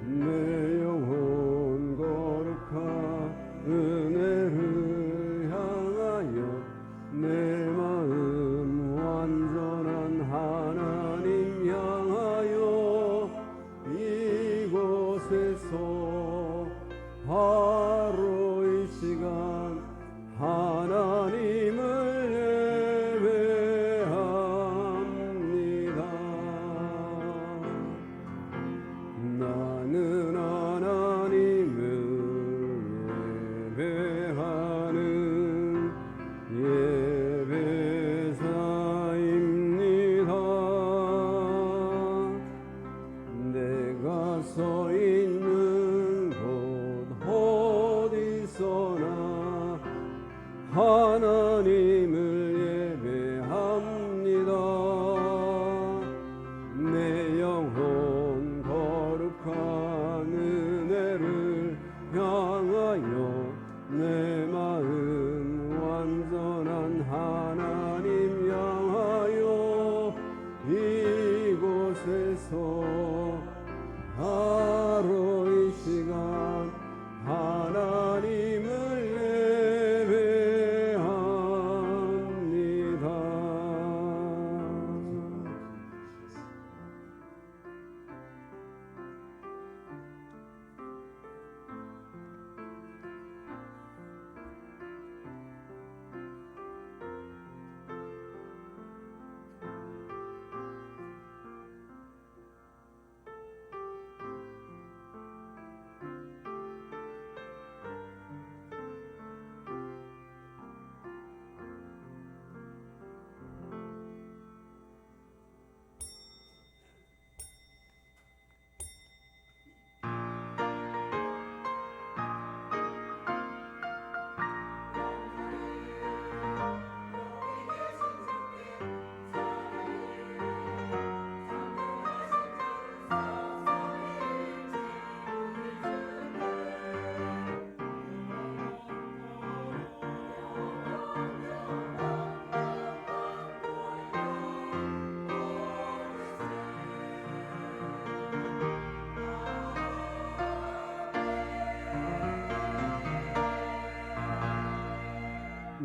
내 영혼 거룩한 은혜를 향하여 내 마음 완전한 하나님 향하여 이곳에서 바로 이 시간 하나님을 예배합니다. 나는 하나님을 예배하는 예배자입니다. 내가 서 있는 곳 어디서나 하나님을 예배합니다. 내 영혼 거룩한 은혜를 향하여 내 마음 완전한 하나님 향하여 이곳에서 바로 이 시간 하나님을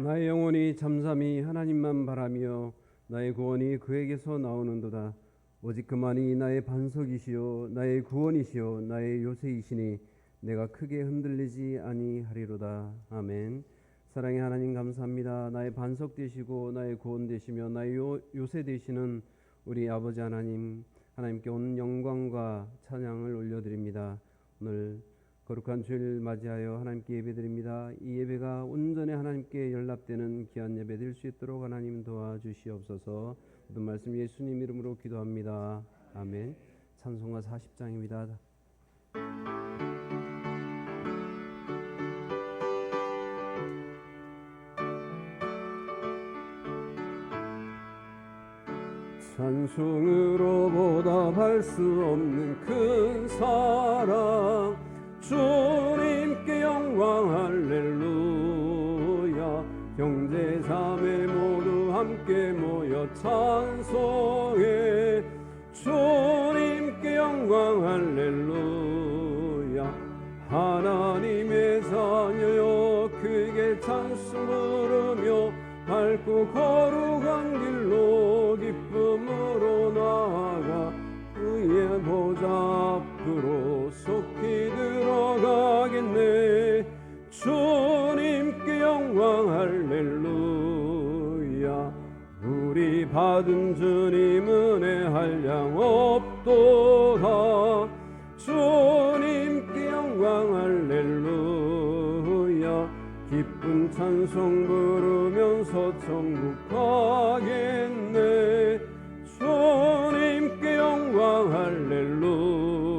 나의 영혼이 잠잠히 하나님만 바라며 나의 구원이 그에게서 나오는도다. 오직 그만이 나의 반석이시요 나의 구원이시요 나의 요새이시니 내가 크게 흔들리지 아니하리로다. 아멘. 사랑의 하나님 감사합니다. 나의 반석 되시고 나의 구원 되시며 나의 요새 되시는 우리 아버지 하나님, 하나님께 온 영광과 찬양을 올려드립니다. 오늘 거룩한 주일 맞이하여 하나님께 예배드립니다. 이 예배가 온전히 하나님께 연락되는 귀한 예배 될 수 있도록 하나님 도와주시옵소서. 모든 말씀 예수님 이름으로 기도합니다. 아멘. 찬송가 40장입니다. 찬송으로 보답할 수 없는 큰 사랑, 주님께 영광 할렐루야. 형제 자매 모두 함께 모여 찬송해. 주님께 영광 할렐루야. 하나님의 자녀여 크게 찬송 부르며 밝고 거룩한 길로 기쁨으로 나아가 그의 보좌 앞으로 속히 들어가겠네. 주님께 영광 할렐루야. 우리 받은 주님 은혜 한량 없도다. 주님께 영광 할렐루야. 기쁜 찬송 부르면서 천국 가겠네. 주님께 영광 할렐루야.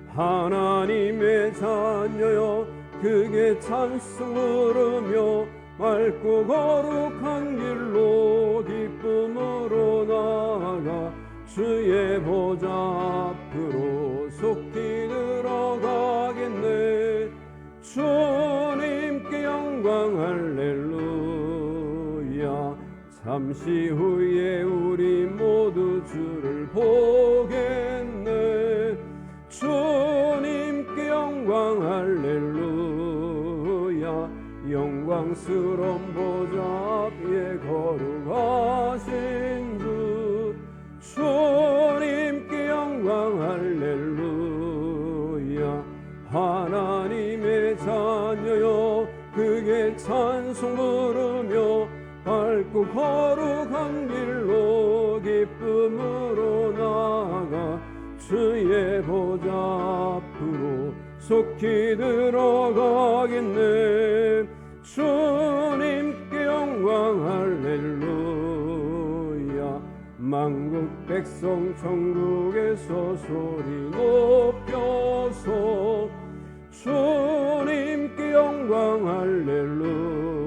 하나님의 자녀여 크게 찬송 부르며 맑고 거룩한 길로 기쁨으로 나아가 주의 보좌 앞으로 속히 들어가겠네. 주님께 영광 할렐루야. 잠시 후에 우리 모두 주를 보겠네. 주님께 영광 할렐루야. 영광스러운 보좌 위에 거룩하신 주, 주님께 영광 할렐루야. 하나님의 자녀여 그게 찬송 부르며 밝고 거룩한 길로 기쁨으로 나아가 주의 보좌 앞으로 속히 들어가겠네. 주님께 영광 할렐루야. 만국 백성 천국에서 소리 높여서 주님께 영광 할렐루야.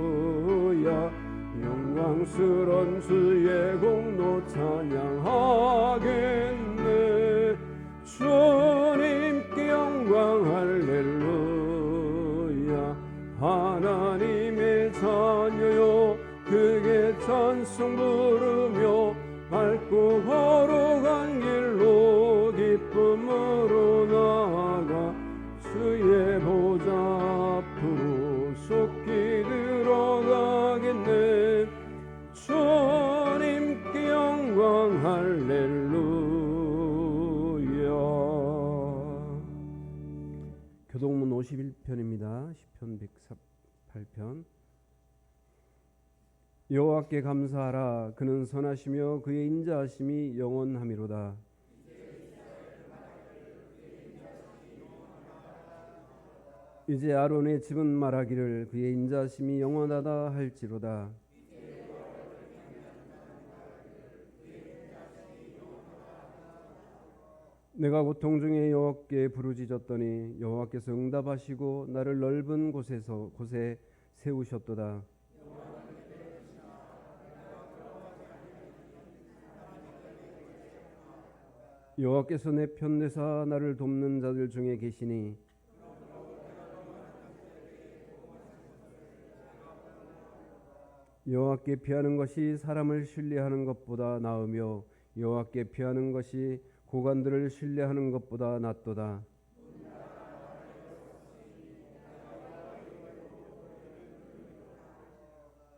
영광스런 주의 공로 찬양하겠네. 주님께 영광 할렐루야. 하나님의 자녀여 크게 찬송 부르며 밝고 거룩한 길로 기쁨으로 나아가 주의 보좌 앞으로 속히 들어가겠네. 주님께 영광 할렐루야. 교동문 51편입니다. 시편 108편. 여호와께 감사하라. 그는 선하시며 그의 인자하심이 영원하미로다. 이제 아론의 집은 말하기를 그의 인자하심이 영원하다 할지로다. 내가 고통 중에 여호와께 부르짖었더니 여호와께서 응답하시고 나를 넓은 곳에 세우셨도다. 여호와께서 내 편내사 나를 돕는 자들 중에 계시니 여호와께 피하는 것이 사람을 신뢰하는 것보다 나으며 여호와께 피하는 것이 고관들을 신뢰하는 것보다 낫도다.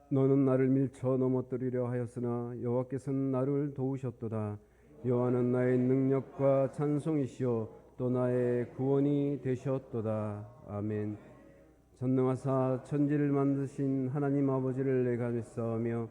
너는 나를 밀쳐 넘어뜨리려 하였으나 여호와께서는 나를 도우셨도다. 여호와는 나의 능력과 찬송이시요 또 나의 구원이 되셨도다. 아멘. 전능하사 천지를 만드신 하나님 아버지를 내가 믿사오며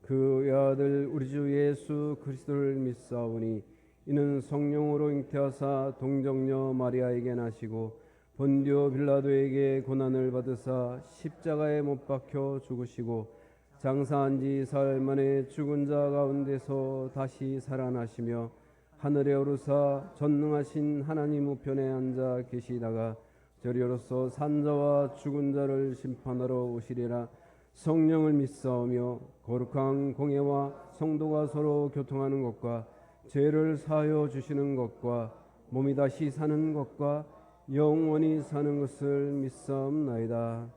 그 외아들 우리 주 예수 그리스도를 믿사오니 이는 성령으로 잉태하사 동정녀 마리아에게 나시고 본디오 빌라도에게 고난을 받으사 십자가에 못 박혀 죽으시고 장사한 지 사흘 만에 죽은 자 가운데서 다시 살아나시며 하늘에 오르사 전능하신 하나님 우편에 앉아 계시다가 저리로서 산자와 죽은 자를 심판하러 오시리라. 성령을 믿사오며 거룩한 공예와 성도가 서로 교통하는 것과 죄를 사하여 주시는 것과 몸이 다시 사는 것과 영원히 사는 것을 믿사옵나이다.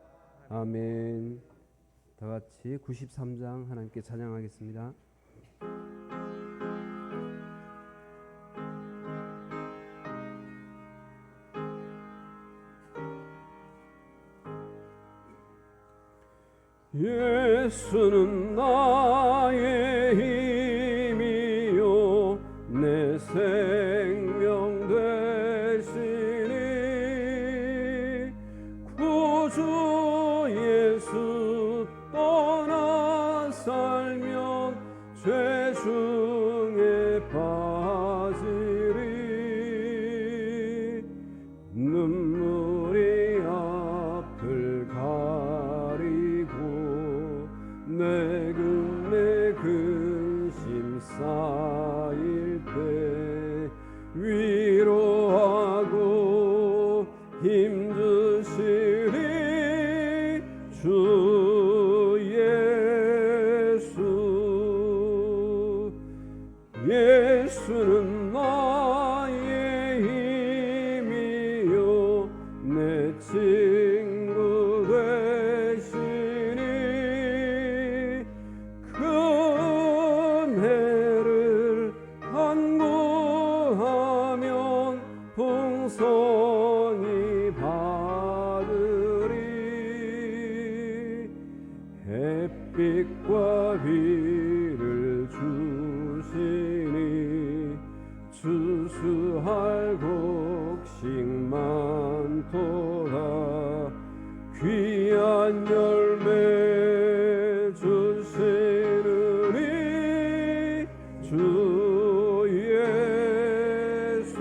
아멘. 다 같이 93장 하나님께 찬양하겠습니다. 예수는 나의 힘이요 내 생명 되시니 구주 예수 떠나 살면 죄 중에 빠지리. 눈물이 앞을 가리고 내 근심 쌓일 때 위로하고 힘주시리 주 예수. 예수는 나의 힘이요 내 친구 되시니 큰 해를 안고 풍성히 받으리. 햇빛과 비를 주시니 추수할 곡식 많도다. 귀한 열매 주시느니 주 예수.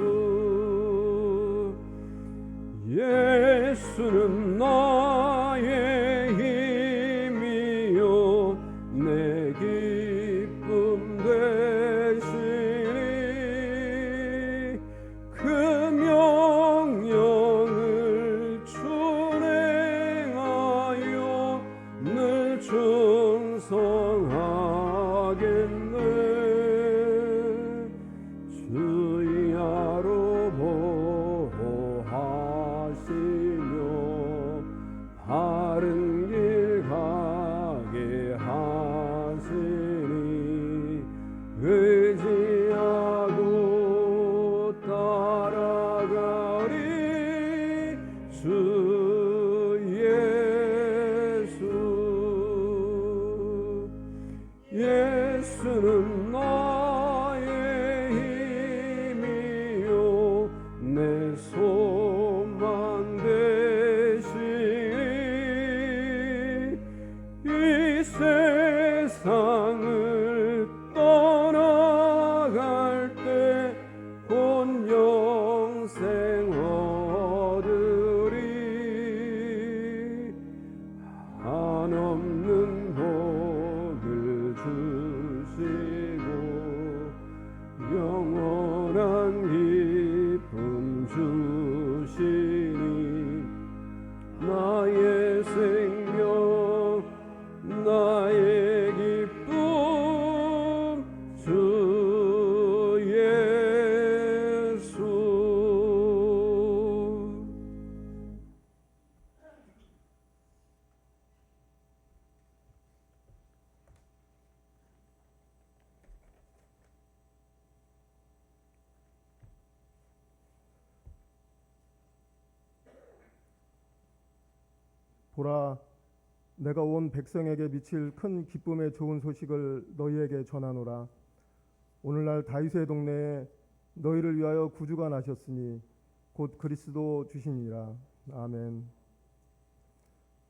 예수는 나의 힘이요 내 기쁨 되시니 그 명령을 준행하여 늘 충성하겠네. 주야로 보호하시며 바른 길 가게 하시니 의지하고 따라가리. 주 예수. 예수는 나의 힘이요 내 소망 되시니 이 세상을 떠나갈 때 곧 영생 얻으리. 한없는 복을 주시고 영원한 기쁨 주시니 나의 생명 나의 기쁨 주 예수. 보라, 내가 온 백성에게 미칠 큰 기쁨의 좋은 소식을 너희에게 전하노라. 오늘날 다윗의 동네에 너희를 위하여 구주가 나셨으니 곧 그리스도 주시니라. 아멘.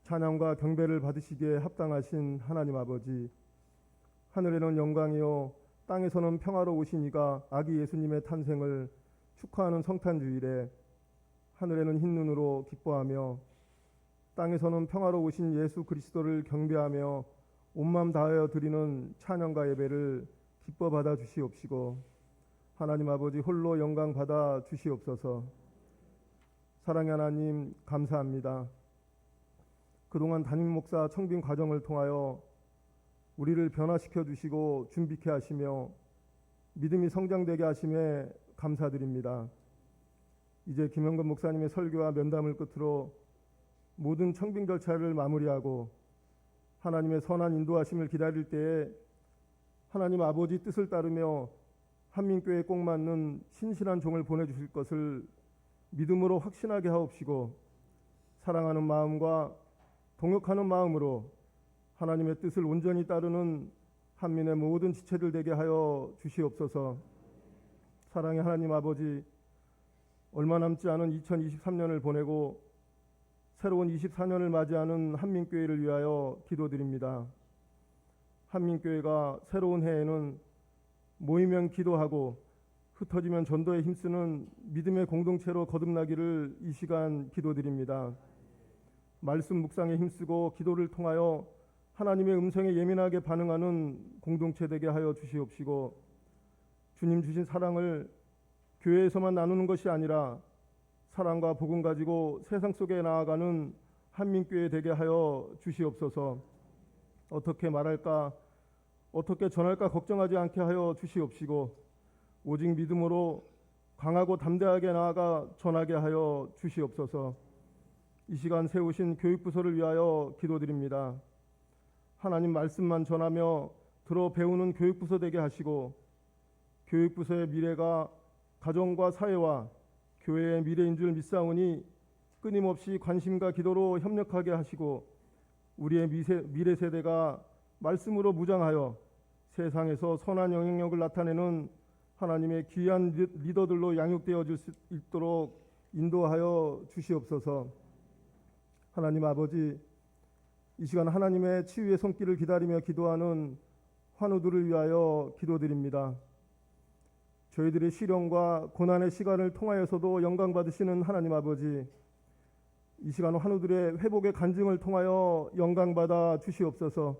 찬양과 경배를 받으시기에 합당하신 하나님 아버지, 하늘에는 영광이요 땅에서는 평화로우신 이가 아기 예수님의 탄생을 축하하는 성탄주일에 하늘에는 흰눈으로 기뻐하며 땅에서는 평화로우신 예수 그리스도를 경배하며 온마음 다하여 드리는 찬양과 예배를 기뻐 받아 주시옵시고 하나님 아버지 홀로 영광 받아 주시옵소서. 사랑의 하나님 감사합니다. 그동안 담임 목사 청빙 과정을 통하여 우리를 변화시켜 주시고 준비케 하시며 믿음이 성장되게 하심에 감사드립니다. 이제 김영건 목사님의 설교와 면담을 끝으로 모든 청빙 절차를 마무리하고 하나님의 선한 인도하심을 기다릴 때에 하나님 아버지 뜻을 따르며 한민교회에 꼭 맞는 신실한 종을 보내주실 것을 믿음으로 확신하게 하옵시고 사랑하는 마음과 동역하는 마음으로 하나님의 뜻을 온전히 따르는 한민의 모든 지체들 되게 하여 주시옵소서. 사랑의 하나님 아버지, 얼마 남지 않은 2023년을 보내고 새로운 24년을 맞이하는 한민교회를 위하여 기도드립니다. 한민교회가 새로운 해에는 모이면 기도하고 흩어지면 전도에 힘쓰는 믿음의 공동체로 거듭나기를 이 시간 기도드립니다. 말씀 묵상에 힘쓰고 기도를 통하여 하나님의 음성에 예민하게 반응하는 공동체 되게 하여 주시옵시고 주님 주신 사랑을 교회에서만 나누는 것이 아니라 사랑과 복음 가지고 세상 속에 나아가는 한민교회 되게 하여 주시옵소서. 어떻게 말할까 어떻게 전할까 걱정하지 않게 하여 주시옵시고 오직 믿음으로 강하고 담대하게 나아가 전하게 하여 주시옵소서. 이 시간 세우신 교육부서를 위하여 기도드립니다. 하나님 말씀만 전하며 들어 배우는 교육부서 되게 하시고 교육부서의 미래가 가정과 사회와 교회의 미래인 줄 믿사오니 끊임없이 관심과 기도로 협력하게 하시고 우리의 미래 세대가 말씀으로 무장하여 세상에서 선한 영향력을 나타내는 하나님의 귀한 리더들로 양육되어질 수 있도록 인도하여 주시옵소서. 하나님 아버지, 이 시간 하나님의 치유의 손길을 기다리며 기도하는 환우들을 위하여 기도드립니다. 저희들의 시련과 고난의 시간을 통하여서도 영광 받으시는 하나님 아버지, 이 시간 환우들의 회복의 간증을 통하여 영광 받아 주시옵소서.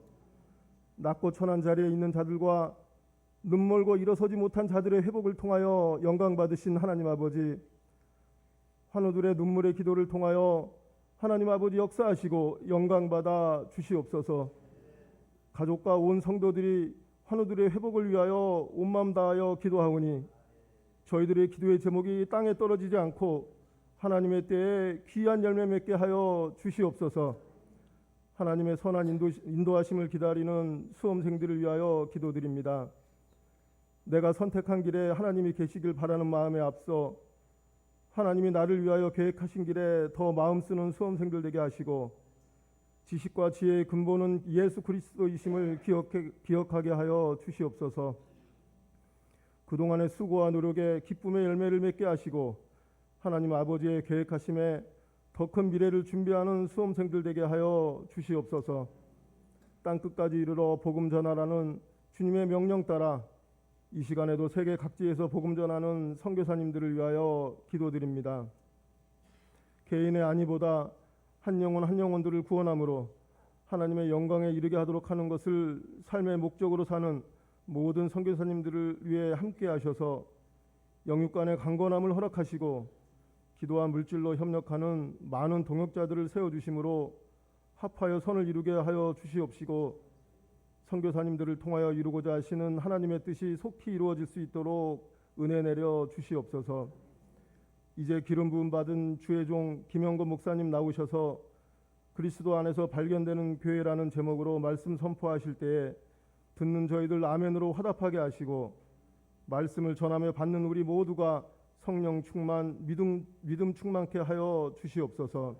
낮고 천한 자리에 있는 자들과 눈멀고 일어서지 못한 자들의 회복을 통하여 영광 받으신 하나님 아버지, 환우들의 눈물의 기도를 통하여 하나님 아버지 역사하시고 영광 받아 주시옵소서. 가족과 온 성도들이 환우들의 회복을 위하여 온 마음 다하여 기도하오니 저희들의 기도의 제목이 땅에 떨어지지 않고 하나님의 때에 귀한 열매 맺게 하여 주시옵소서. 하나님의 선한 인도하심을 기다리는 수험생들을 위하여 기도드립니다. 내가 선택한 길에 하나님이 계시길 바라는 마음에 앞서 하나님이 나를 위하여 계획하신 길에 더 마음 쓰는 수험생들 되게 하시고 지식과 지혜의 근본은 예수 그리스도이심을 기억하게 하여 주시옵소서. 그동안의 수고와 노력에 기쁨의 열매를 맺게 하시고 하나님 아버지의 계획하심에 더 큰 미래를 준비하는 수험생들 되게 하여 주시옵소서. 땅끝까지 이르러 복음 전하라는 주님의 명령 따라 이 시간에도 세계 각지에서 복음 전하는 선교사님들을 위하여 기도드립니다. 개인의 안위보다 한 영혼 한 영혼들을 구원함으로 하나님의 영광에 이르게 하도록 하는 것을 삶의 목적으로 사는 모든 선교사님들을 위해 함께 하셔서 영육간의 강건함을 허락하시고 기도와 물질로 협력하는 많은 동역자들을 세워주심으로 합하여 선을 이루게 하여 주시옵시고 선교사님들을 통하여 이루고자 하시는 하나님의 뜻이 속히 이루어질 수 있도록 은혜 내려 주시옵소서. 이제 기름 부음 받은 주의 종 김영건 목사님 나오셔서 그리스도 안에서 발견되는 교회라는 제목으로 말씀 선포하실 때에 듣는 저희들 아멘으로 화답하게 하시고 말씀을 전하며 받는 우리 모두가 성령 충만, 믿음 충만케 하여 주시옵소서.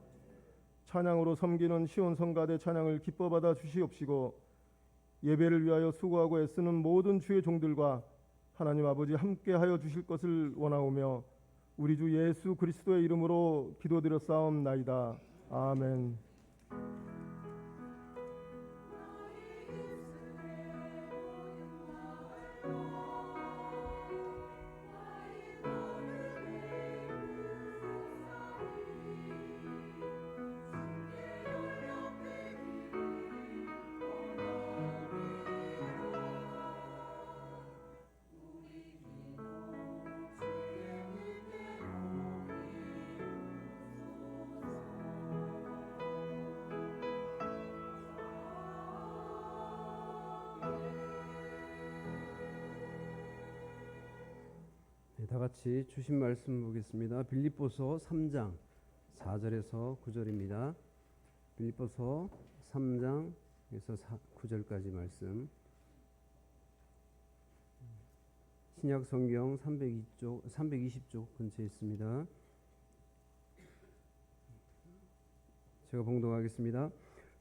찬양으로 섬기는 시온 성가대 찬양을 기뻐 받아 주시옵시고 예배를 위하여 수고하고 애쓰는 모든 주의 종들과 하나님 아버지 함께 하여 주실 것을 원하오며 우리 주 예수 그리스도의 이름으로 기도드렸사옵나이다. 아멘. 다 같이 주신 말씀 보겠습니다. 빌립보서 3장 4절에서 9절입니다. 빌립보서 3장에서 9절까지 말씀. 신약 성경 320쪽 근처에 있습니다. 제가 봉독하겠습니다.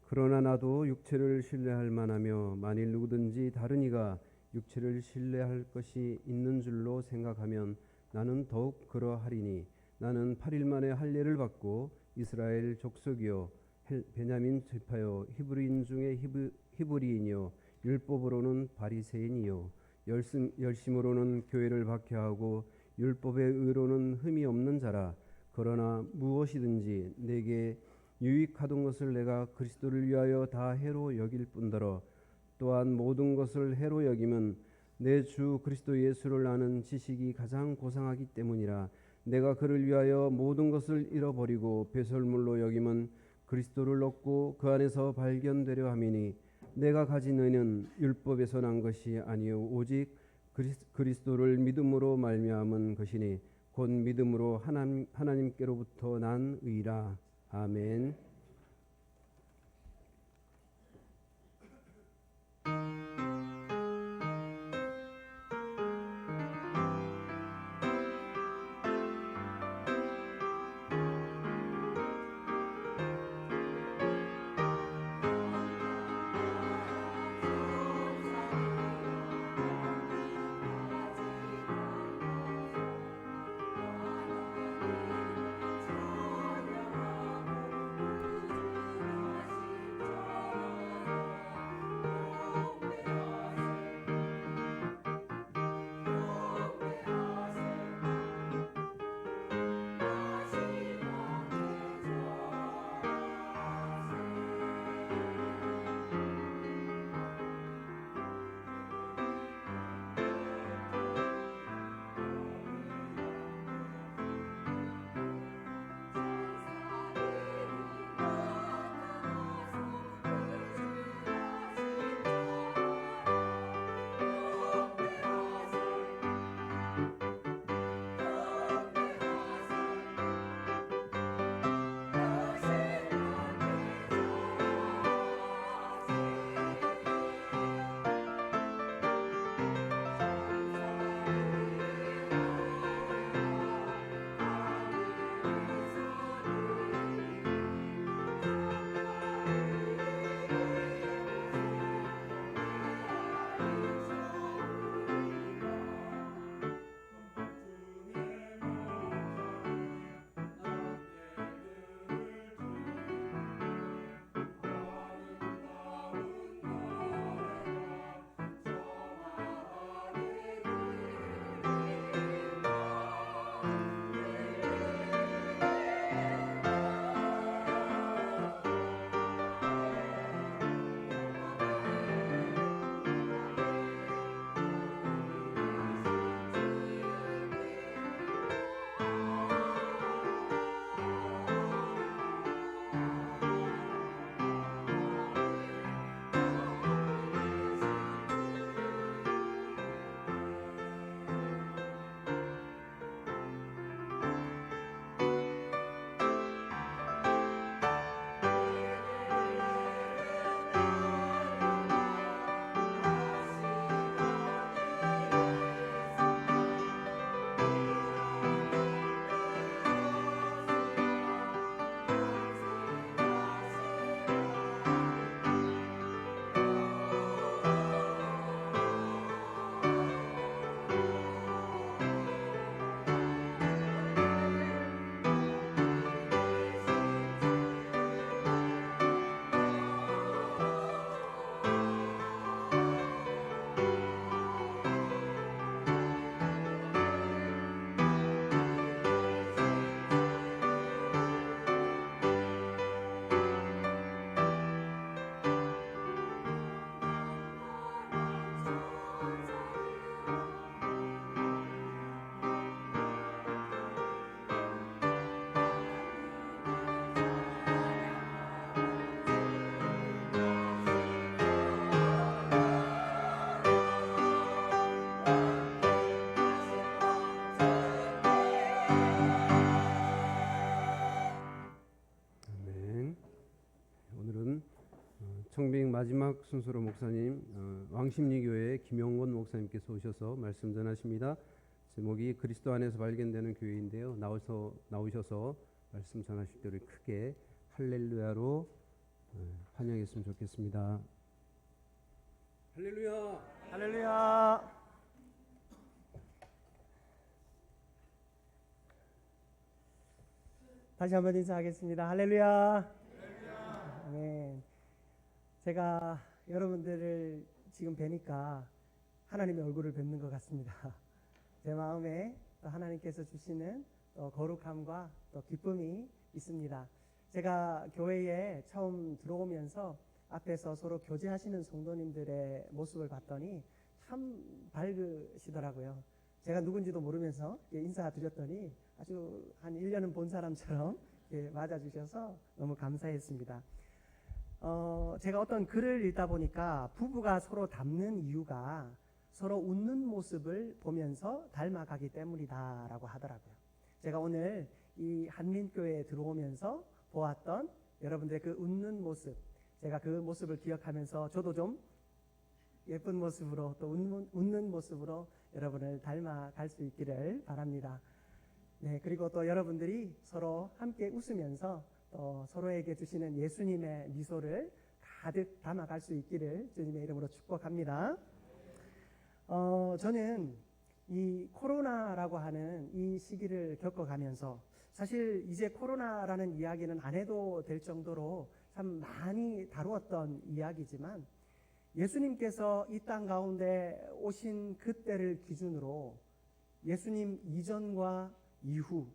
그러나 나도 육체를 신뢰할 만하며 만일 누구든지 다른 이가 육체를 신뢰할 것이 있는 줄로 생각하면 나는 더욱 그러하리니 나는 8일 만에 할례를 받고 이스라엘 족속이요 베냐민 지파요 히브리인 중에 히브리인이요 율법으로는 바리새인이요 열심으로는 교회를 박해하고 율법의 의로는 흠이 없는 자라. 그러나 무엇이든지 내게 유익하던 것을 내가 그리스도를 위하여 다 해로 여길 뿐더러 또한 모든 것을 해로 여김은 내 주 그리스도 예수를 아는 지식이 가장 고상하기 때문이라. 내가 그를 위하여 모든 것을 잃어버리고 배설물로 여김은 그리스도를 얻고 그 안에서 발견되려 함이니 내가 가진 의는 율법에서 난 것이 아니요 오직 그리스도를 믿음으로 말미암은 것이니 곧 믿음으로 하나님께로부터 난 의라. 아멘. 성빙 마지막 순서로 목사님 왕십리교회 김영건 목사님께서 오셔서 말씀 전하십니다. 제목이 그리스도 안에서 발견되는 교회인데요. 나오셔서 말씀 전하실 때를 크게 할렐루야로 환영했으면 좋겠습니다. 할렐루야. 할렐루야. 다시 한번 인사하겠습니다. 할렐루야. 아멘. 제가 여러분들을 지금 뵈니까 하나님의 얼굴을 뵙는 것 같습니다. 제 마음에 또 하나님께서 주시는 또 거룩함과 또 기쁨이 있습니다. 제가 교회에 처음 들어오면서 앞에서 서로 교제하시는 성도님들의 모습을 봤더니 참 밝으시더라고요. 제가 누군지도 모르면서 인사드렸더니 아주 한 1년은 본 사람처럼 맞아주셔서 너무 감사했습니다. 제가 어떤 글을 읽다 보니까 부부가 서로 닮는 이유가 서로 웃는 모습을 보면서 닮아가기 때문이다라고 하더라고요. 제가 오늘 이 한민교회에 들어오면서 보았던 여러분들의 그 웃는 모습, 제가 그 모습을 기억하면서 저도 좀 예쁜 모습으로 또 웃는 모습으로 여러분을 닮아갈 수 있기를 바랍니다. 네, 그리고 또 여러분들이 서로 함께 웃으면서 또 서로에게 주시는 예수님의 미소를 가득 담아갈 수 있기를 주님의 이름으로 축복합니다. 저는 이 코로나라고 하는 이 시기를 겪어가면서 사실 이제 코로나라는 이야기는 안 해도 될 정도로 참 많이 다루었던 이야기지만 예수님께서 이 땅 가운데 오신 그때를 기준으로 예수님 이전과 이후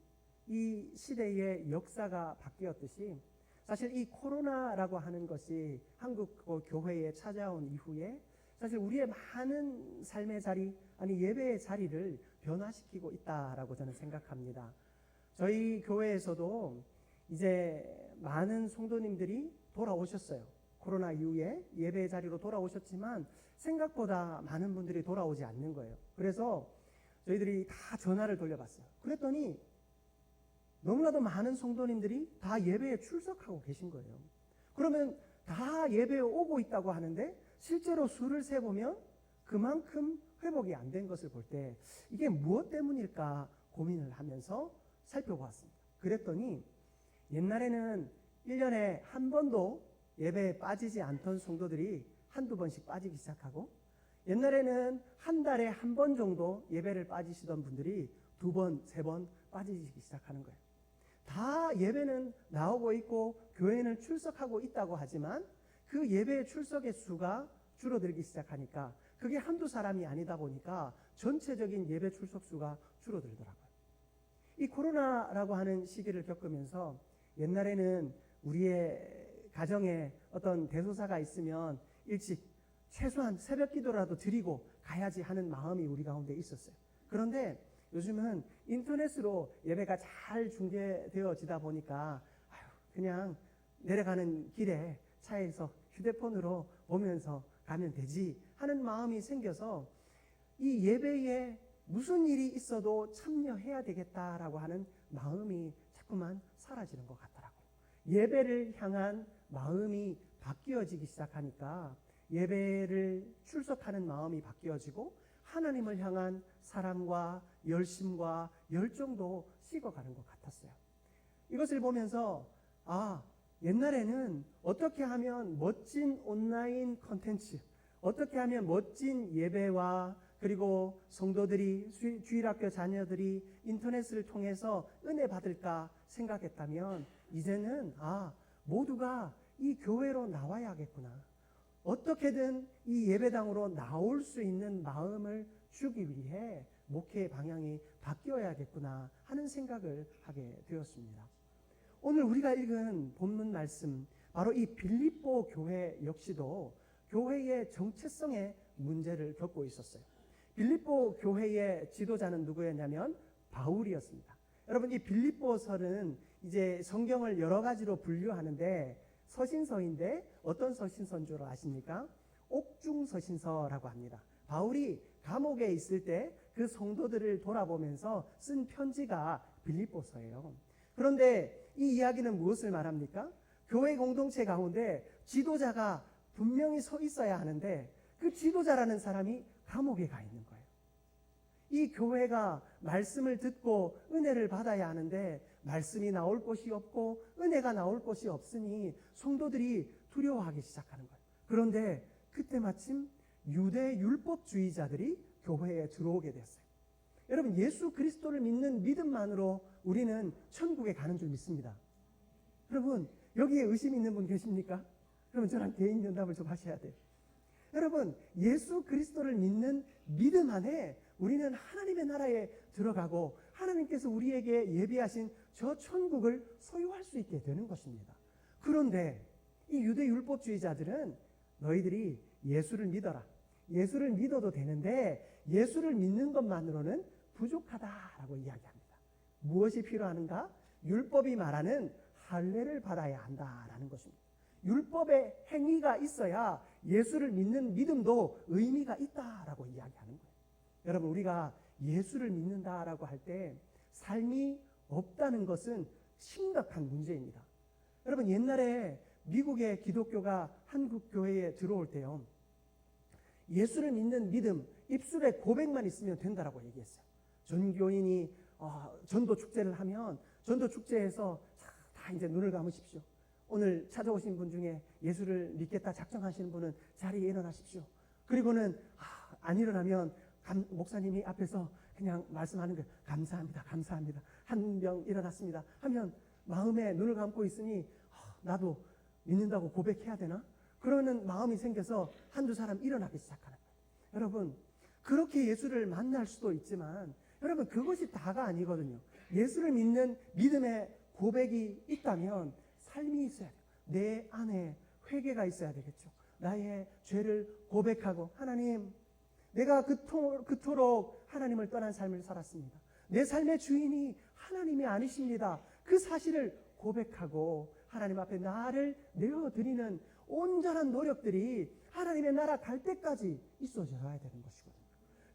이 시대의 역사가 바뀌었듯이 사실 이 코로나라고 하는 것이 한국 교회에 찾아온 이후에 사실 우리의 많은 삶의 자리 아니 예배의 자리를 변화시키고 있다라고 저는 생각합니다. 저희 교회에서도 이제 많은 성도님들이 돌아오셨어요. 코로나 이후에 예배의 자리로 돌아오셨지만 생각보다 많은 분들이 돌아오지 않는 거예요. 그래서 저희들이 다 전화를 돌려봤어요. 그랬더니 너무나도 많은 성도님들이 다 예배에 출석하고 계신 거예요. 그러면 다 예배에 오고 있다고 하는데 실제로 수를 세보면 그만큼 회복이 안 된 것을 볼 때 이게 무엇 때문일까 고민을 하면서 살펴보았습니다. 그랬더니 옛날에는 1년에 한 번도 예배에 빠지지 않던 성도들이 한두 번씩 빠지기 시작하고 옛날에는 한 달에 한 번 정도 예배를 빠지시던 분들이 2번, 3번 빠지기 시작하는 거예요. 다 예배는 나오고 있고 교회는 출석하고 있다고 하지만 그 예배 출석의 수가 줄어들기 시작하니까 그게 한두 사람이 아니다 보니까 전체적인 예배 출석 수가 줄어들더라고요. 이 코로나라고 하는 시기를 겪으면서 옛날에는 우리의 가정에 어떤 대소사가 있으면 일찍 최소한 새벽 기도라도 드리고 가야지 하는 마음이 우리 가운데 있었어요. 그런데 요즘은 인터넷으로 예배가 잘 중계되어지다 보니까 그냥 내려가는 길에 차에서 휴대폰으로 보면서 가면 되지 하는 마음이 생겨서 이 예배에 무슨 일이 있어도 참여해야 되겠다라고 하는 마음이 자꾸만 사라지는 것 같더라고요. 예배를 향한 마음이 바뀌어지기 시작하니까 예배를 출석하는 마음이 바뀌어지고 하나님을 향한 사랑과 열심과 열정도 식어가는 것 같았어요. 이것을 보면서 옛날에는 어떻게 하면 멋진 온라인 콘텐츠, 어떻게 하면 멋진 예배와 그리고 성도들이 주일학교 자녀들이 인터넷을 통해서 은혜 받을까 생각했다면 이제는 모두가 이 교회로 나와야겠구나. 어떻게든 이 예배당으로 나올 수 있는 마음을 주기 위해 목회의 방향이 바뀌어야겠구나 하는 생각을 하게 되었습니다. 오늘 우리가 읽은 본문 말씀, 바로 이 빌립보 교회 역시도 교회의 정체성의 문제를 겪고 있었어요. 빌립보 교회의 지도자는 누구였냐면 바울이었습니다. 여러분, 이 빌립보서는 이제 성경을 여러 가지로 분류하는데 서신서인데 어떤 서신서인 줄 아십니까? 옥중서신서라고 합니다. 바울이 감옥에 있을 때 그 성도들을 돌아보면서 쓴 편지가 빌립보서예요. 그런데 이 이야기는 무엇을 말합니까? 교회 공동체 가운데 지도자가 분명히 서 있어야 하는데 그 지도자라는 사람이 감옥에 가 있는 거예요. 이 교회가 말씀을 듣고 은혜를 받아야 하는데 말씀이 나올 곳이 없고 은혜가 나올 곳이 없으니 성도들이 두려워하기 시작하는 거예요. 그런데 그때 마침 유대 율법주의자들이 교회에 들어오게 됐어요. 여러분, 예수 그리스도를 믿는 믿음만으로 우리는 천국에 가는 줄 믿습니다. 여러분, 여기에 의심 있는 분 계십니까? 그러면 저랑 개인 연답을 좀 하셔야 돼요. 여러분, 예수 그리스도를 믿는 믿음 안에 우리는 하나님의 나라에 들어가고 하나님께서 우리에게 예비하신 저 천국을 소유할 수 있게 되는 것입니다. 그런데 이 유대 율법주의자들은 너희들이 예수를 믿어라. 예수를 믿어도 되는데 예수를 믿는 것만으로는 부족하다라고 이야기합니다. 무엇이 필요한가? 율법이 말하는 할례를 받아야 한다라는 것입니다. 율법의 행위가 있어야 예수를 믿는 믿음도 의미가 있다라고 이야기하는 거예요. 여러분, 우리가 예수를 믿는다라고 할 때 삶이 없다는 것은 심각한 문제입니다. 여러분, 옛날에 미국의 기독교가 한국 교회에 들어올 때요, 예수를 믿는 믿음, 입술에 고백만 있으면 된다라고 얘기했어요. 전교인이 전도 축제를 하면 전도 축제에서 다 이제 눈을 감으십시오. 오늘 찾아오신 분 중에 예수를 믿겠다 작정하시는 분은 자리에 일어나십시오. 그리고는 안 일어나면 목사님이 앞에서 그냥 말씀하는 거예요. 감사합니다. 감사합니다. 한 명 일어났습니다. 하면 마음에 눈을 감고 있으니 나도 믿는다고 고백해야 되나? 그러는 마음이 생겨서 한두 사람 일어나기 시작하는 거예요. 여러분, 그렇게 예수를 만날 수도 있지만 여러분, 그것이 다가 아니거든요. 예수를 믿는 믿음의 고백이 있다면 삶이 있어야 돼요. 내 안에 회개가 있어야 되겠죠. 나의 죄를 고백하고, 하나님, 내가 그토록 하나님을 떠난 삶을 살았습니다. 내 삶의 주인이 하나님이 아니십니다. 그 사실을 고백하고 하나님 앞에 나를 내어드리는 온전한 노력들이 하나님의 나라 갈 때까지 있어져야 되는 것이거든요.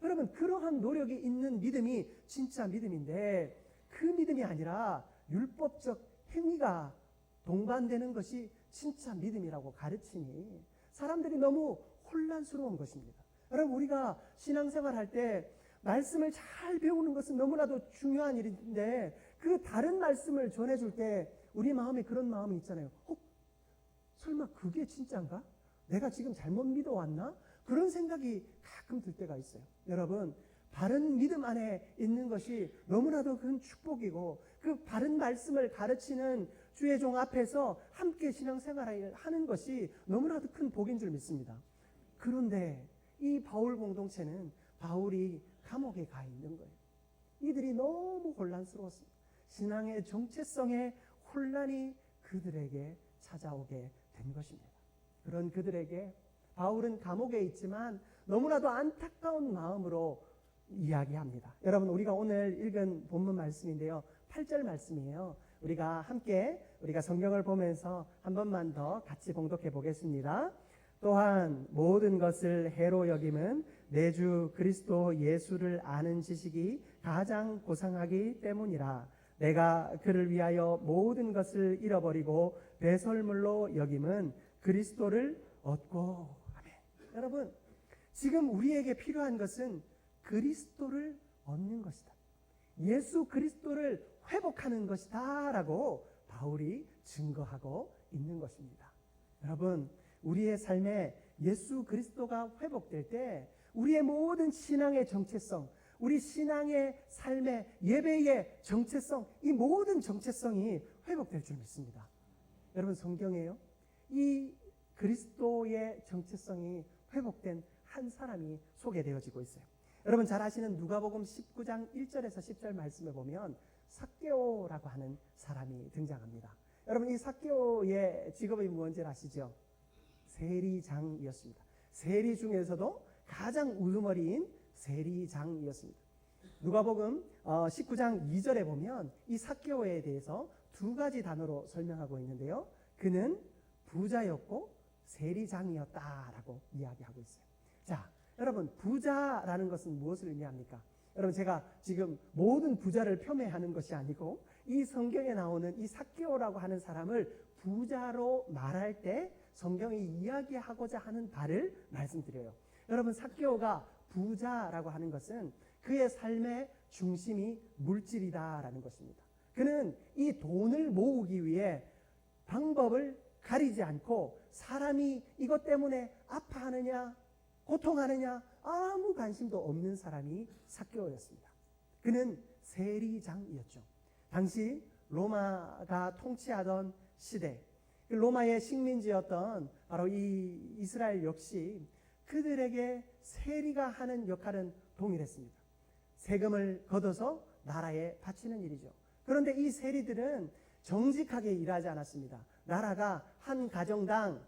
여러분, 그러한 노력이 있는 믿음이 진짜 믿음인데 그 믿음이 아니라 율법적 행위가 동반되는 것이 진짜 믿음이라고 가르치니 사람들이 너무 혼란스러운 것입니다. 여러분, 우리가 신앙생활 할 때 말씀을 잘 배우는 것은 너무나도 중요한 일인데 그 다른 말씀을 전해줄 때 우리 마음에 그런 마음이 있잖아요. 설마 그게 진짜인가? 내가 지금 잘못 믿어왔나? 그런 생각이 가끔 들 때가 있어요. 여러분, 바른 믿음 안에 있는 것이 너무나도 큰 축복이고 그 바른 말씀을 가르치는 주의 종 앞에서 함께 신앙생활을 하는 것이 너무나도 큰 복인 줄 믿습니다. 그런데 이 바울 공동체는 바울이 감옥에 가 있는 거예요. 이들이 너무 혼란스러웠습니다. 신앙의 정체성에 혼란이 그들에게 찾아오게 된 것입니다. 그런 그들에게 바울은 감옥에 있지만 너무나도 안타까운 마음으로 이야기합니다. 여러분, 우리가 오늘 읽은 본문 말씀인데요, 8절 말씀이에요. 우리가 함께 우리가 성경을 보면서 한 번만 더 같이 봉독해 보겠습니다. 또한 모든 것을 해로 여김은 내 주 그리스도 예수를 아는 지식이 가장 고상하기 때문이라. 내가 그를 위하여 모든 것을 잃어버리고 배설물로 여김은 그리스도를 얻고. 아멘. 여러분, 지금 우리에게 필요한 것은 그리스도를 얻는 것이다. 예수 그리스도를 회복하는 것이다 라고 바울이 증거하고 있는 것입니다. 여러분, 우리의 삶에 예수 그리스도가 회복될 때 우리의 모든 신앙의 정체성, 우리 신앙의 삶의 예배의 정체성, 이 모든 정체성이 회복될 줄 믿습니다. 여러분, 성경에요, 이 그리스도의 정체성이 회복된 한 사람이 소개되어지고 있어요. 여러분 잘 아시는 누가복음 19장 1절에서 10절 말씀을 보면 삭개오라고 하는 사람이 등장합니다. 여러분, 이 삭개오의 직업이 뭔지 아시죠? 세리장이었습니다. 세리 중에서도 가장 우두머리인 세리장이었습니다. 누가복음 19장 2절에 보면 이 삭개오에 대해서 두 가지 단어로 설명하고 있는데요, 그는 부자였고 세리장이었다라고 이야기하고 있어요. 자, 여러분, 부자라는 것은 무엇을 의미합니까? 여러분, 제가 지금 모든 부자를 폄훼하는 것이 아니고 이 성경에 나오는 이 삭개오라고 하는 사람을 부자로 말할 때 성경이 이야기하고자 하는 바를 말씀드려요. 여러분, 삭개오가 부자라고 하는 것은 그의 삶의 중심이 물질이다라는 것입니다. 그는 이 돈을 모으기 위해 방법을 가리지 않고 사람이 이것 때문에 아파하느냐 고통하느냐 아무 관심도 없는 사람이 삭개오였습니다. 그는 세리장이었죠. 당시 로마가 통치하던 시대, 로마의 식민지였던 바로 이 이스라엘 역시 그들에게 세리가 하는 역할은 동일했습니다. 세금을 걷어서 나라에 바치는 일이죠. 그런데 이 세리들은 정직하게 일하지 않았습니다. 나라가 한 가정당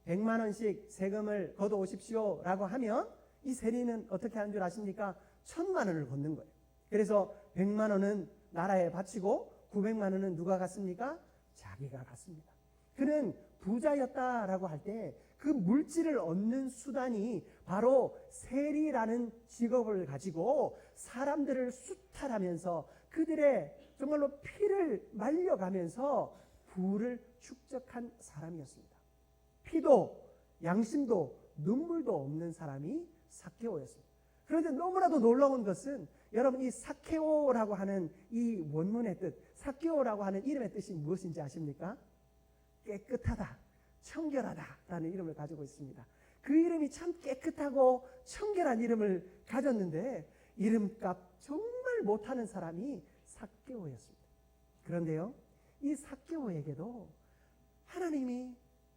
100만 원씩 세금을 걷어 오십시오 라고 하면 이 세리는 어떻게 하는 줄 아십니까? 1000만 원을 걷는 거예요. 그래서 100만 원은 나라에 바치고 900만 원은 누가 갔습니까? 자기가 갔습니다. 그는 부자였다라고 할 때 그 물질을 얻는 수단이 바로 세리라는 직업을 가지고 사람들을 수탈하면서 그들의 정말로 피를 말려가면서 부를 축적한 사람이었습니다. 피도 양심도 눈물도 없는 사람이 삭개오였습니다. 그런데 너무나도 놀라운 것은 여러분, 이 삭개오라고 하는 이 원문의 뜻, 삭개오라고 하는 이름의 뜻이 무엇인지 아십니까? 깨끗하다, 청결하다라는 이름을 가지고 있습니다. 그 이름이 참 깨끗하고 청결한 이름을 가졌는데 이름값 정말 못하는 사람이 삭개오였습니다. 그런데요, 이 삭개오에게도 하나님이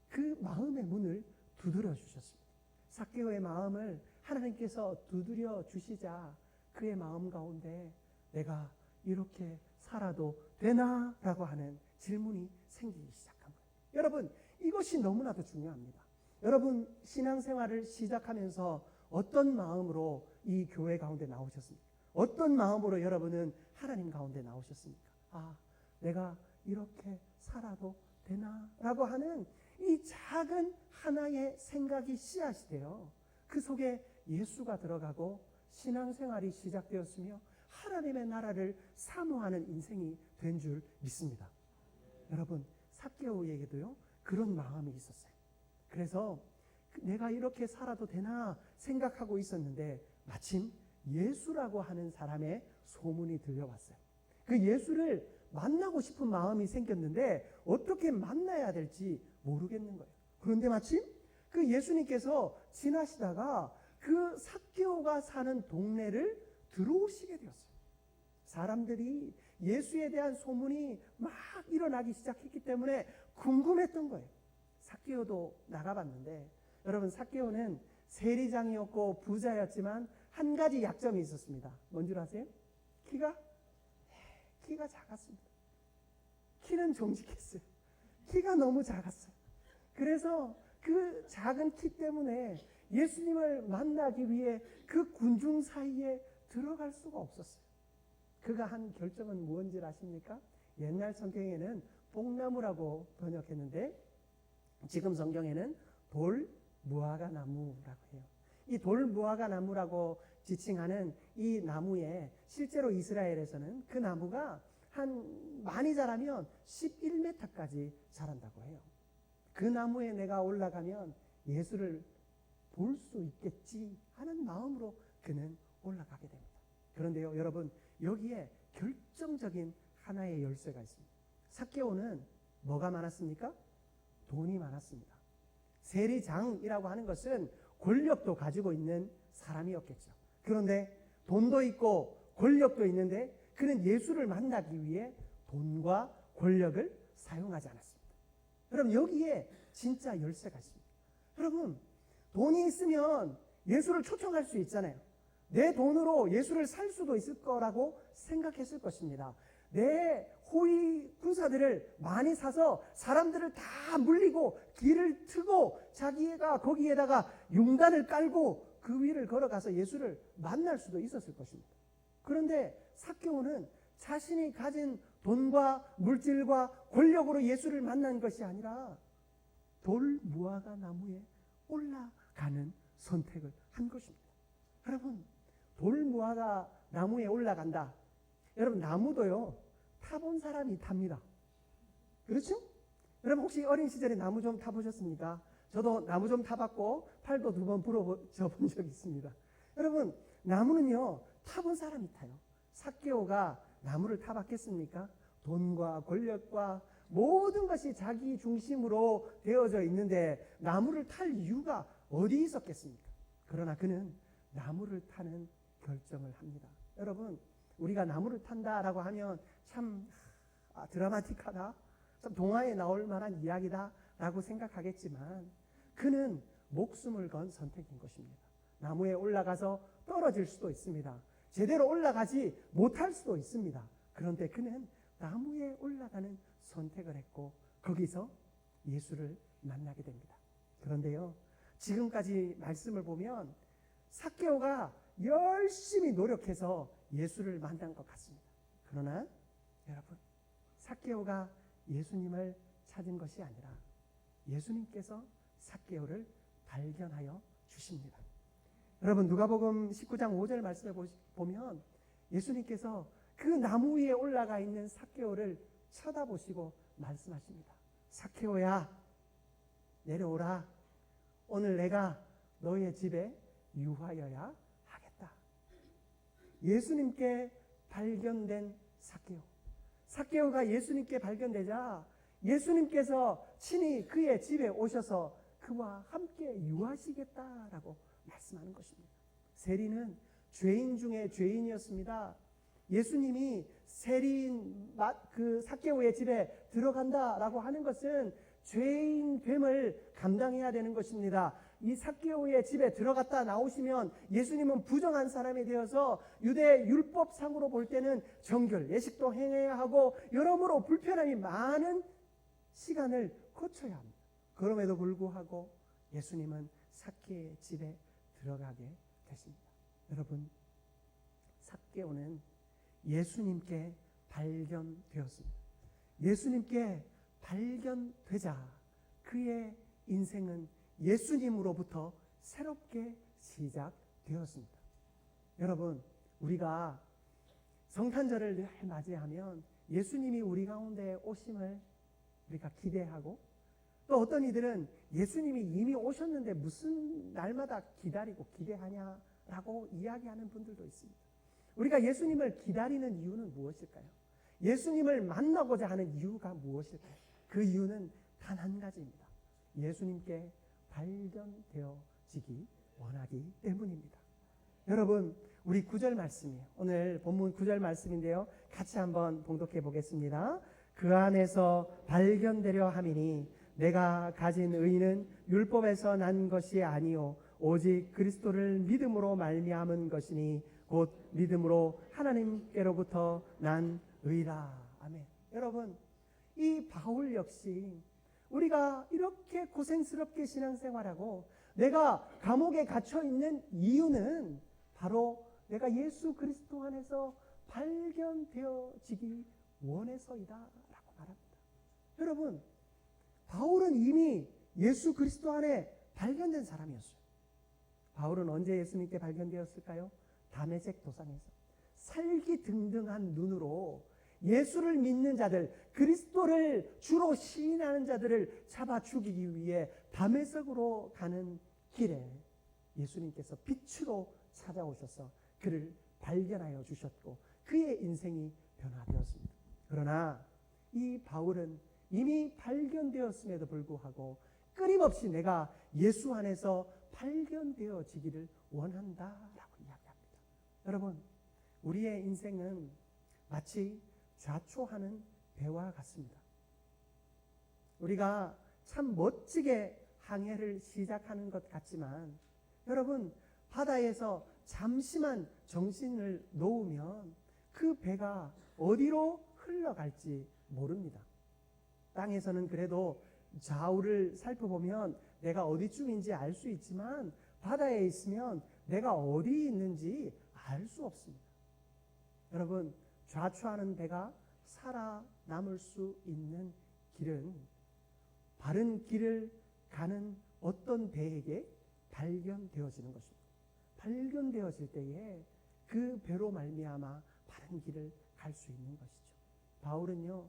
그 마음의 문을 두드려 주셨습니다. 삭개오의 마음을 하나님께서 두드려 주시자 그의 마음 가운데 내가 이렇게 살아도 되나? 라고 하는 질문이 생기기 시작한 거예요. 여러분, 이것이 너무나도 중요합니다. 여러분, 신앙생활을 시작하면서 어떤 마음으로 이 교회 가운데 나오셨습니까? 어떤 마음으로 여러분은 하나님 가운데 나오셨습니까? 아, 내가 이렇게 살아도 되나? 라고 하는 이 작은 하나의 생각이 씨앗이 되어 그 속에 예수가 들어가고 신앙생활이 시작되었으며 하나님의 나라를 사모하는 인생이 된 줄 믿습니다. 여러분, 삭개오에게도요 그런 마음이 있었어요. 그래서 내가 이렇게 살아도 되나 생각하고 있었는데 마침 예수라고 하는 사람의 소문이 들려왔어요. 그 예수를 만나고 싶은 마음이 생겼는데 어떻게 만나야 될지 모르겠는 거예요. 그런데 마침 그 예수님께서 지나시다가 그 삭개오가 사는 동네를 들어오시게 되었어요. 사람들이 예수에 대한 소문이 막 일어나기 시작했기 때문에 궁금했던 거예요. 삭개오도 나가봤는데 여러분, 삭개오는 세리장이었고 부자였지만 한 가지 약점이 있었습니다. 뭔 줄 아세요? 키가 작았습니다. 키는 정직했어요. 키가 너무 작았어요. 그래서 그 작은 키 때문에 예수님을 만나기 위해 그 군중 사이에 들어갈 수가 없었어요. 그가 한 결정은 무엇인지 아십니까? 옛날 성경에는 뽕나무라고 번역했는데 지금 성경에는 돌무화과 나무라고 해요. 이 돌무화과 나무라고 지칭하는 이 나무에 실제로 이스라엘에서는 그 나무가 한 많이 자라면 11m까지 자란다고 해요. 그 나무에 내가 올라가면 예수를 볼 수 있겠지 하는 마음으로 그는 올라가게 됩니다. 그런데요, 여러분, 여기에 결정적인 하나의 열쇠가 있습니다. 삭개오는 뭐가 많았습니까? 돈이 많았습니다. 세리장이라고 하는 것은 권력도 가지고 있는 사람이었겠죠. 그런데 돈도 있고 권력도 있는데 그는 예수를 만나기 위해 돈과 권력을 사용하지 않았습니다. 여러분, 여기에 진짜 열쇠가 있습니다. 여러분, 돈이 있으면 예수를 초청할 수 있잖아요. 내 돈으로 예수를 살 수도 있을 거라고 생각했을 것입니다. 내 호위 군사들을 많이 사서 사람들을 다 물리고 길을 트고 자기가 거기에다가 융단을 깔고 그 위를 걸어가서 예수를 만날 수도 있었을 것입니다. 그런데 삭개오는 자신이 가진 돈과 물질과 권력으로 예수를 만난 것이 아니라 돌무화과 나무에 올라가는 선택을 한 것입니다. 여러분, 돌무화과 나무에 올라간다. 여러분, 나무도요 타본 사람이 탑니다. 그렇죠? 여러분 혹시 어린 시절에 나무 좀 타보셨습니까? 저도 나무 좀 타봤고 팔도 2번 부러져 본 적이 있습니다. 여러분 나무는요 타본 사람이 타요. 삭개오가 나무를 타봤겠습니까? 돈과 권력과 모든 것이 자기 중심으로 되어져 있는데 나무를 탈 이유가 어디 있었겠습니까? 그러나 그는 나무를 타는 결정을 합니다. 여러분 우리가 나무를 탄다라고 하면 참 드라마틱하다, 참 동화에 나올 만한 이야기다 라고 생각하겠지만 그는 목숨을 건 선택인 것입니다. 나무에 올라가서 떨어질 수도 있습니다. 제대로 올라가지 못할 수도 있습니다. 그런데 그는 나무에 올라가는 선택을 했고 거기서 예수를 만나게 됩니다. 그런데요, 지금까지 말씀을 보면 삭개오가 열심히 노력해서 예수를 만난 것 같습니다. 그러나 여러분, 삭개오가 예수님을 찾은 것이 아니라 예수님께서 삭개오를 발견하여 주십니다. 여러분 누가복음 19장 5절 말씀에 보면 예수님께서 그 나무 위에 올라가 있는 삭개오를 쳐다보시고 말씀하십니다. 삭개오야, 내려오라. 오늘 내가 너의 집에 유하여야 하겠다. 예수님께 발견된 삭개오. 삭개오가 예수님께 발견되자 예수님께서 친히 그의 집에 오셔서 그와 함께 유하시겠다라고 말씀하는 것입니다. 세리는 죄인 중에 죄인이었습니다. 예수님이 세리인 그 삭개오의 집에 들어간다라고 하는 것은 죄인됨을 감당해야 되는 것입니다. 이 삭개오의 집에 들어갔다 나오시면 예수님은 부정한 사람이 되어서 유대 율법상으로 볼 때는 정결, 예식도 행해야 하고 여러모로 불편함이 많은 시간을 거쳐야 합니다. 그럼에도 불구하고 예수님은 삭개오의 집에 들어가게 되십니다. 여러분, 삭개오는 예수님께 발견되었습니다. 예수님께 발견되자 그의 인생은 예수님으로부터 새롭게 시작되었습니다. 여러분, 우리가 성탄절을 늘 맞이하면 예수님이 우리 가운데 오심을 우리가 기대하고 또 어떤 이들은 예수님이 이미 오셨는데 무슨 날마다 기다리고 기대하냐라고 이야기하는 분들도 있습니다. 우리가 예수님을 기다리는 이유는 무엇일까요? 예수님을 만나고자 하는 이유가 무엇일까요? 그 이유는 단 한 가지입니다. 예수님께 발견되어지기 원하기 때문입니다. 여러분, 우리 9절 말씀이에요. 오늘 본문 9절 말씀인데요. 같이 한번 봉독해 보겠습니다. 그 안에서 발견되려 함이니 내가 가진 의는 율법에서 난 것이 아니요 오직 그리스도를 믿음으로 말미암은 것이니 곧 믿음으로 하나님께로부터 난 의라. 아멘. 여러분, 이 바울 역시 우리가 이렇게 고생스럽게 신앙생활하고 내가 감옥에 갇혀 있는 이유는 바로 내가 예수 그리스도 안에서 발견되어지기 원해서이다 라고 말합니다. 여러분, 바울은 이미 예수 그리스도 안에 발견된 사람이었어요. 바울은 언제 예수님께 발견되었을까요? 다메섹 도상에서 살기등등한 눈으로 예수를 믿는 자들, 그리스도를 주로 시인하는 자들을 잡아 죽이기 위해 다메섹으로 가는 길에 예수님께서 빛으로 찾아오셔서 그를 발견하여 주셨고 그의 인생이 변화되었습니다. 그러나 이 바울은 이미 발견되었음에도 불구하고 끊임없이 내가 예수 안에서 발견되어지기를 원한다라고 이야기합니다. 여러분, 우리의 인생은 마치 좌초하는 배와 같습니다. 우리가 참 멋지게 항해를 시작하는 것 같지만 여러분, 바다에서 잠시만 정신을 놓으면 그 배가 어디로 흘러갈지 모릅니다. 땅에서는 그래도 좌우를 살펴보면 내가 어디쯤인지 알 수 있지만 바다에 있으면 내가 어디 있는지 알 수 없습니다. 여러분, 좌초하는 배가 살아남을 수 있는 길은 바른 길을 가는 어떤 배에게 발견되어지는 것입니다. 발견되어질 때에 그 배로 말미암아 바른 길을 갈 수 있는 것이죠. 바울은요,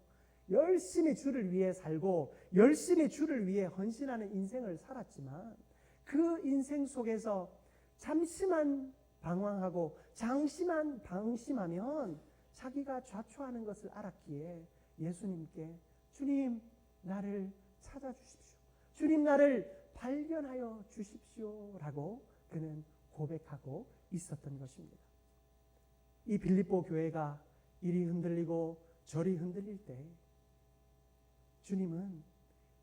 열심히 주를 위해 살고 열심히 주를 위해 헌신하는 인생을 살았지만 그 인생 속에서 잠시만 방황하고 잠시만 방심하면 자기가 좌초하는 것을 알았기에 예수님께 주님 나를 찾아주십시오. 주님 나를 발견하여 주십시오라고 그는 고백하고 있었던 것입니다. 이 빌립보 교회가 이리 흔들리고 저리 흔들릴 때 주님은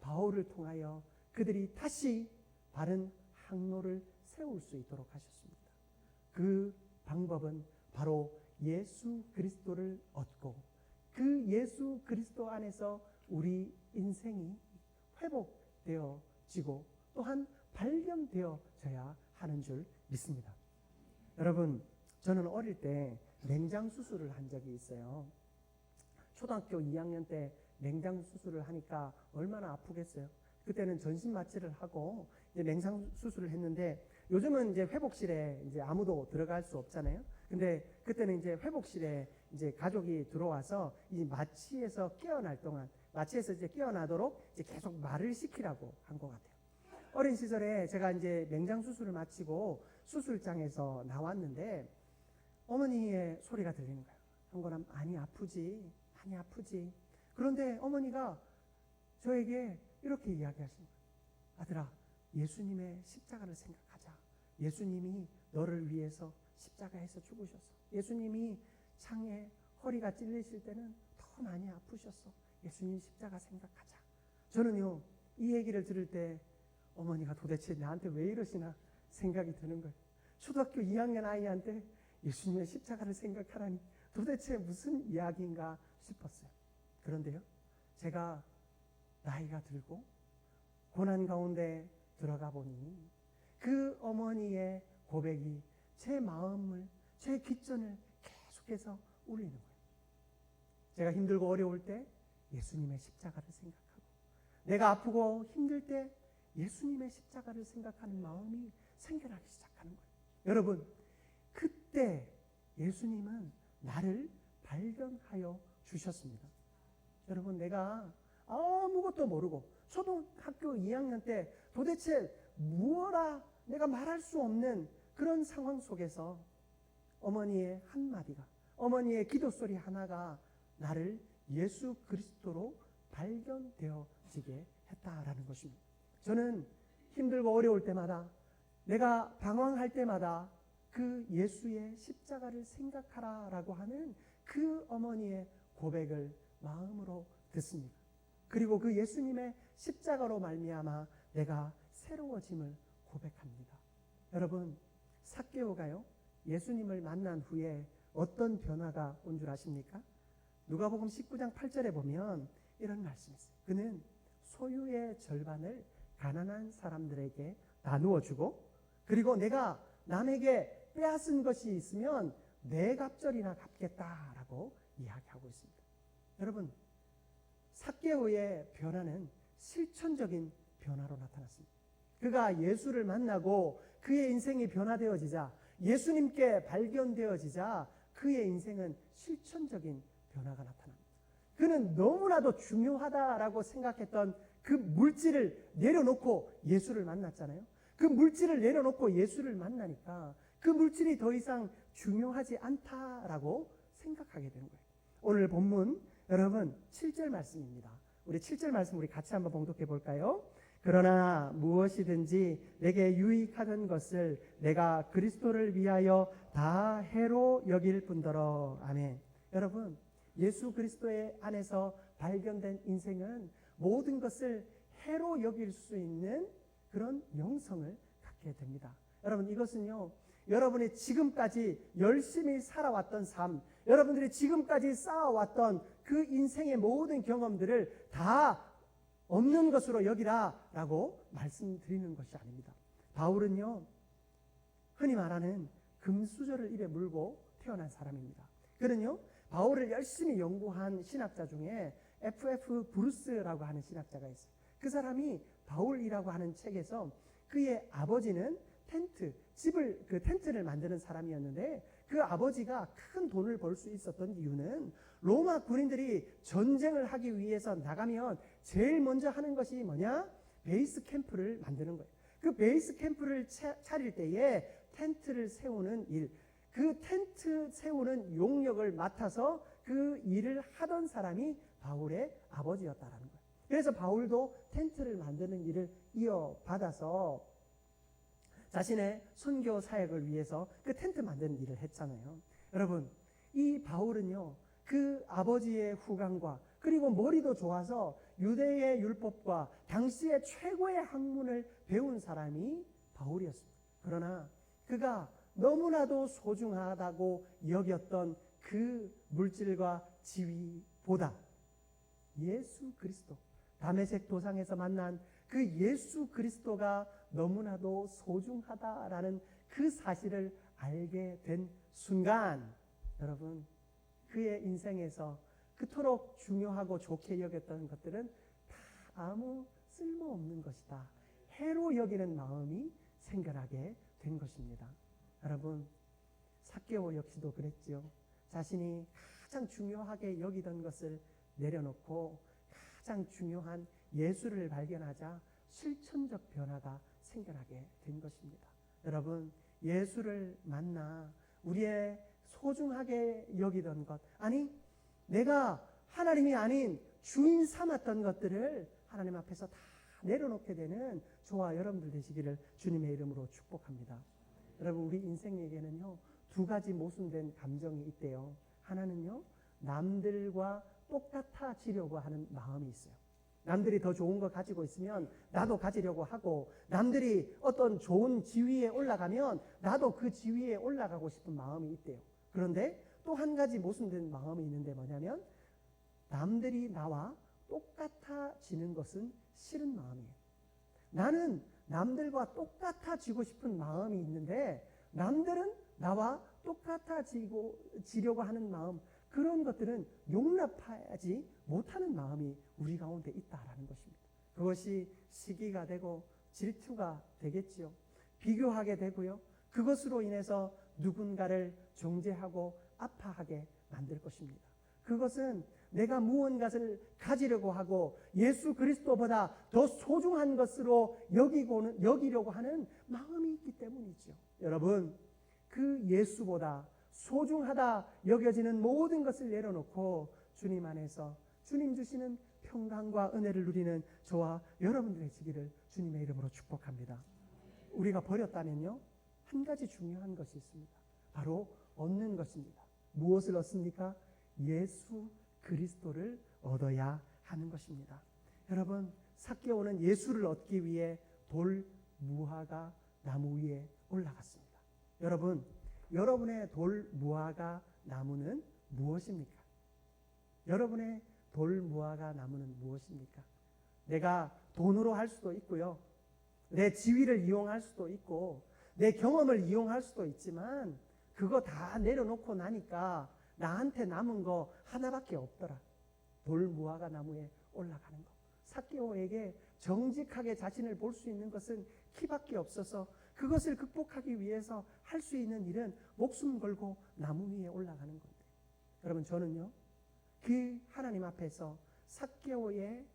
바울을 통하여 그들이 다시 바른 항로를 세울 수 있도록 하셨습니다. 그 방법은 바로 예수 그리스도를 얻고 그 예수 그리스도 안에서 우리 인생이 회복되어지고 또한 발견되어져야 하는 줄 믿습니다. 여러분, 저는 어릴 때 맹장 수술을 한 적이 있어요. 초등학교 2학년 때 맹장 수술을 하니까 얼마나 아프겠어요. 그때는 전신 마취를 하고 이제 맹장 수술을 했는데 요즘은 이제 회복실에 이제 아무도 들어갈 수 없잖아요. 근데 그때는 이제 회복실에 이제 가족이 들어와서 이 마취에서 깨어날 동안 마취에서 이제 깨어나도록 이제 계속 말을 시키라고 한 것 같아요. 어린 시절에 제가 이제 맹장 수술을 마치고 수술장에서 나왔는데 어머니의 소리가 들리는 거예요. 한거람 많이 아프지, 많이 아프지. 그런데 어머니가 저에게 이렇게 이야기하시는 거예요. 아들아, 예수님의 십자가를 생각하자. 예수님이 너를 위해서 십자가에서 죽으셨어. 예수님이 창에 허리가 찔리실 때는 더 많이 아프셨어. 예수님 십자가 생각하자. 저는요, 이 얘기를 들을 때 어머니가 도대체 나한테 왜 이러시나 생각이 드는 거예요. 초등학교 2학년 아이한테 예수님의 십자가를 생각하라니 도대체 무슨 이야기인가 싶었어요. 그런데요, 제가 나이가 들고 고난 가운데 들어가 보니 그 어머니의 고백이 제 마음을, 제 귓전을 계속해서 울리는 거예요. 제가 힘들고 어려울 때 예수님의 십자가를 생각하고 내가 아프고 힘들 때 예수님의 십자가를 생각하는 마음이 생겨나기 시작하는 거예요. 여러분, 그때 예수님은 나를 발견하여 주셨습니다. 여러분, 내가 아무것도 모르고 초등학교 2학년 때 도대체 무엇라 내가 말할 수 없는 그런 상황 속에서 어머니의 한마디가, 어머니의 기도 소리 하나가 나를 예수 그리스도로 발견되어지게 했다라는 것입니다. 저는 힘들고 어려울 때마다, 내가 방황할 때마다 그 예수의 십자가를 생각하라라고 하는 그 어머니의 고백을 마음으로 듣습니다. 그리고 그 예수님의 십자가로 말미암아 내가 새로워짐을 고백합니다. 여러분, 삭개오가요, 예수님을 만난 후에 어떤 변화가 온 줄 아십니까? 누가복음 19장 8절에 보면 이런 말씀이 있어요. 그는 소유의 절반을 가난한 사람들에게 나누어 주고, 그리고 내가 남에게 빼앗은 것이 있으면 네 갑절이나 갚겠다라고 이야기하고 있습니다. 여러분, 삭개오의 변화는 실천적인 변화로 나타났습니다. 그가 예수를 만나고 그의 인생이 변화되어지자, 예수님께 발견되어지자 그의 인생은 실천적인 변화가 나타납니다. 그는 너무나도 중요하다라고 생각했던 그 물질을 내려놓고 예수를 만났잖아요. 그 물질을 내려놓고 예수를 만나니까 그 물질이 더 이상 중요하지 않다라고 생각하게 되는 거예요. 오늘 본문 여러분 7절 말씀입니다. 우리 7절 말씀 우리 같이 한번 봉독해 볼까요? 그러나 무엇이든지 내게 유익하던 것을 내가 그리스도를 위하여 다 해로 여길 뿐더러. 아멘. 여러분, 예수 그리스도의 안에서 발견된 인생은 모든 것을 해로 여길 수 있는 그런 영성을 갖게 됩니다. 여러분, 이것은요, 여러분이 지금까지 열심히 살아왔던 삶, 여러분들이 지금까지 쌓아왔던 그 인생의 모든 경험들을 다 없는 것으로 여기라라고 말씀드리는 것이 아닙니다. 바울은요, 흔히 말하는 금수저를 입에 물고 태어난 사람입니다. 그는요, 바울을 열심히 연구한 신학자 중에 F.F. 브루스라고 하는 신학자가 있어요. 그 사람이 바울이라고 하는 책에서 그의 아버지는 텐트를 만드는 사람이었는데 그 아버지가 큰 돈을 벌 수 있었던 이유는 로마 군인들이 전쟁을 하기 위해서 나가면 제일 먼저 하는 것이 뭐냐? 베이스 캠프를 만드는 거예요. 그 베이스 캠프를 차릴 때에 텐트를 세우는 일, 그 텐트 세우는 용역을 맡아서 그 일을 하던 사람이 바울의 아버지였다라는 거예요. 그래서 바울도 텐트를 만드는 일을 이어받아서 자신의 선교 사역을 위해서 그 텐트 만드는 일을 했잖아요. 여러분, 이 바울은요, 그 아버지의 후광과 그리고 머리도 좋아서 유대의 율법과 당시의 최고의 학문을 배운 사람이 바울이었습니다. 그러나 그가 너무나도 소중하다고 여겼던 그 물질과 지위보다 예수 그리스도, 다메섹 도상에서 만난 그 예수 그리스도가 너무나도 소중하다라는 그 사실을 알게 된 순간, 여러분, 그의 인생에서 그토록 중요하고 좋게 여겼던 것들은 다 아무 쓸모없는 것이다, 해로 여기는 마음이 생겨나게 된 것입니다. 여러분, 삭개오 역시도 그랬지요. 자신이 가장 중요하게 여기던 것을 내려놓고 가장 중요한 예수를 발견하자 실천적 변화가 생겨나게 된 것입니다. 여러분, 예수를 만나 우리의 소중하게 여기던 것, 아니 내가 하나님이 아닌 주인 삼았던 것들을 하나님 앞에서 다 내려놓게 되는 저와 여러분들 되시기를 주님의 이름으로 축복합니다. 여러분, 우리 인생에게는요, 두 가지 모순된 감정이 있대요. 하나는요, 남들과 똑같아지려고 하는 마음이 있어요. 남들이 더 좋은 거 가지고 있으면 나도 가지려고 하고, 남들이 어떤 좋은 지위에 올라가면 나도 그 지위에 올라가고 싶은 마음이 있대요. 그런데 또 한 가지 모순된 마음이 있는데 뭐냐면, 남들이 나와 똑같아지는 것은 싫은 마음이에요. 나는 남들과 똑같아지고 싶은 마음이 있는데 남들은 나와 똑같아지려고 하는 마음, 그런 것들은 용납하지 못하는 마음이 우리 가운데 있다라는 것입니다. 그것이 시기가 되고 질투가 되겠지요. 비교하게 되고요. 그것으로 인해서 누군가를 정죄하고 아파하게 만들 것입니다. 그것은 내가 무언가를 가지려고 하고 예수 그리스도보다 더 소중한 것으로 여기려고 하는 마음이 있기 때문이죠. 여러분, 그 예수보다 소중하다 여겨지는 모든 것을 내려놓고 주님 안에서 주님 주시는 평강과 은혜를 누리는 저와 여러분들 되시기를 주님의 이름으로 축복합니다. 우리가 버렸다면요, 한 가지 중요한 것이 있습니다. 바로 얻는 것입니다. 무엇을 얻습니까? 예수 그리스도를 얻어야 하는 것입니다. 여러분, 삭개오는 예수를 얻기 위해 돌 무화과 나무 위에 올라갔습니다. 여러분, 여러분의 돌 무화과 나무는 무엇입니까? 여러분의 돌 무화과 나무는 무엇입니까? 내가 돈으로 할 수도 있고요, 내 지위를 이용할 수도 있고 내 경험을 이용할 수도 있지만 그거 다 내려놓고 나니까 나한테 남은 거 하나밖에 없더라. 돌 무화과 나무에 올라가는 거. 삭개오에게 정직하게 자신을 볼 수 있는 것은 키밖에 없어서 그것을 극복하기 위해서 할 수 있는 일은 목숨 걸고 나무 위에 올라가는 건데, 여러분, 저는요, 그 하나님 앞에서 삭개오의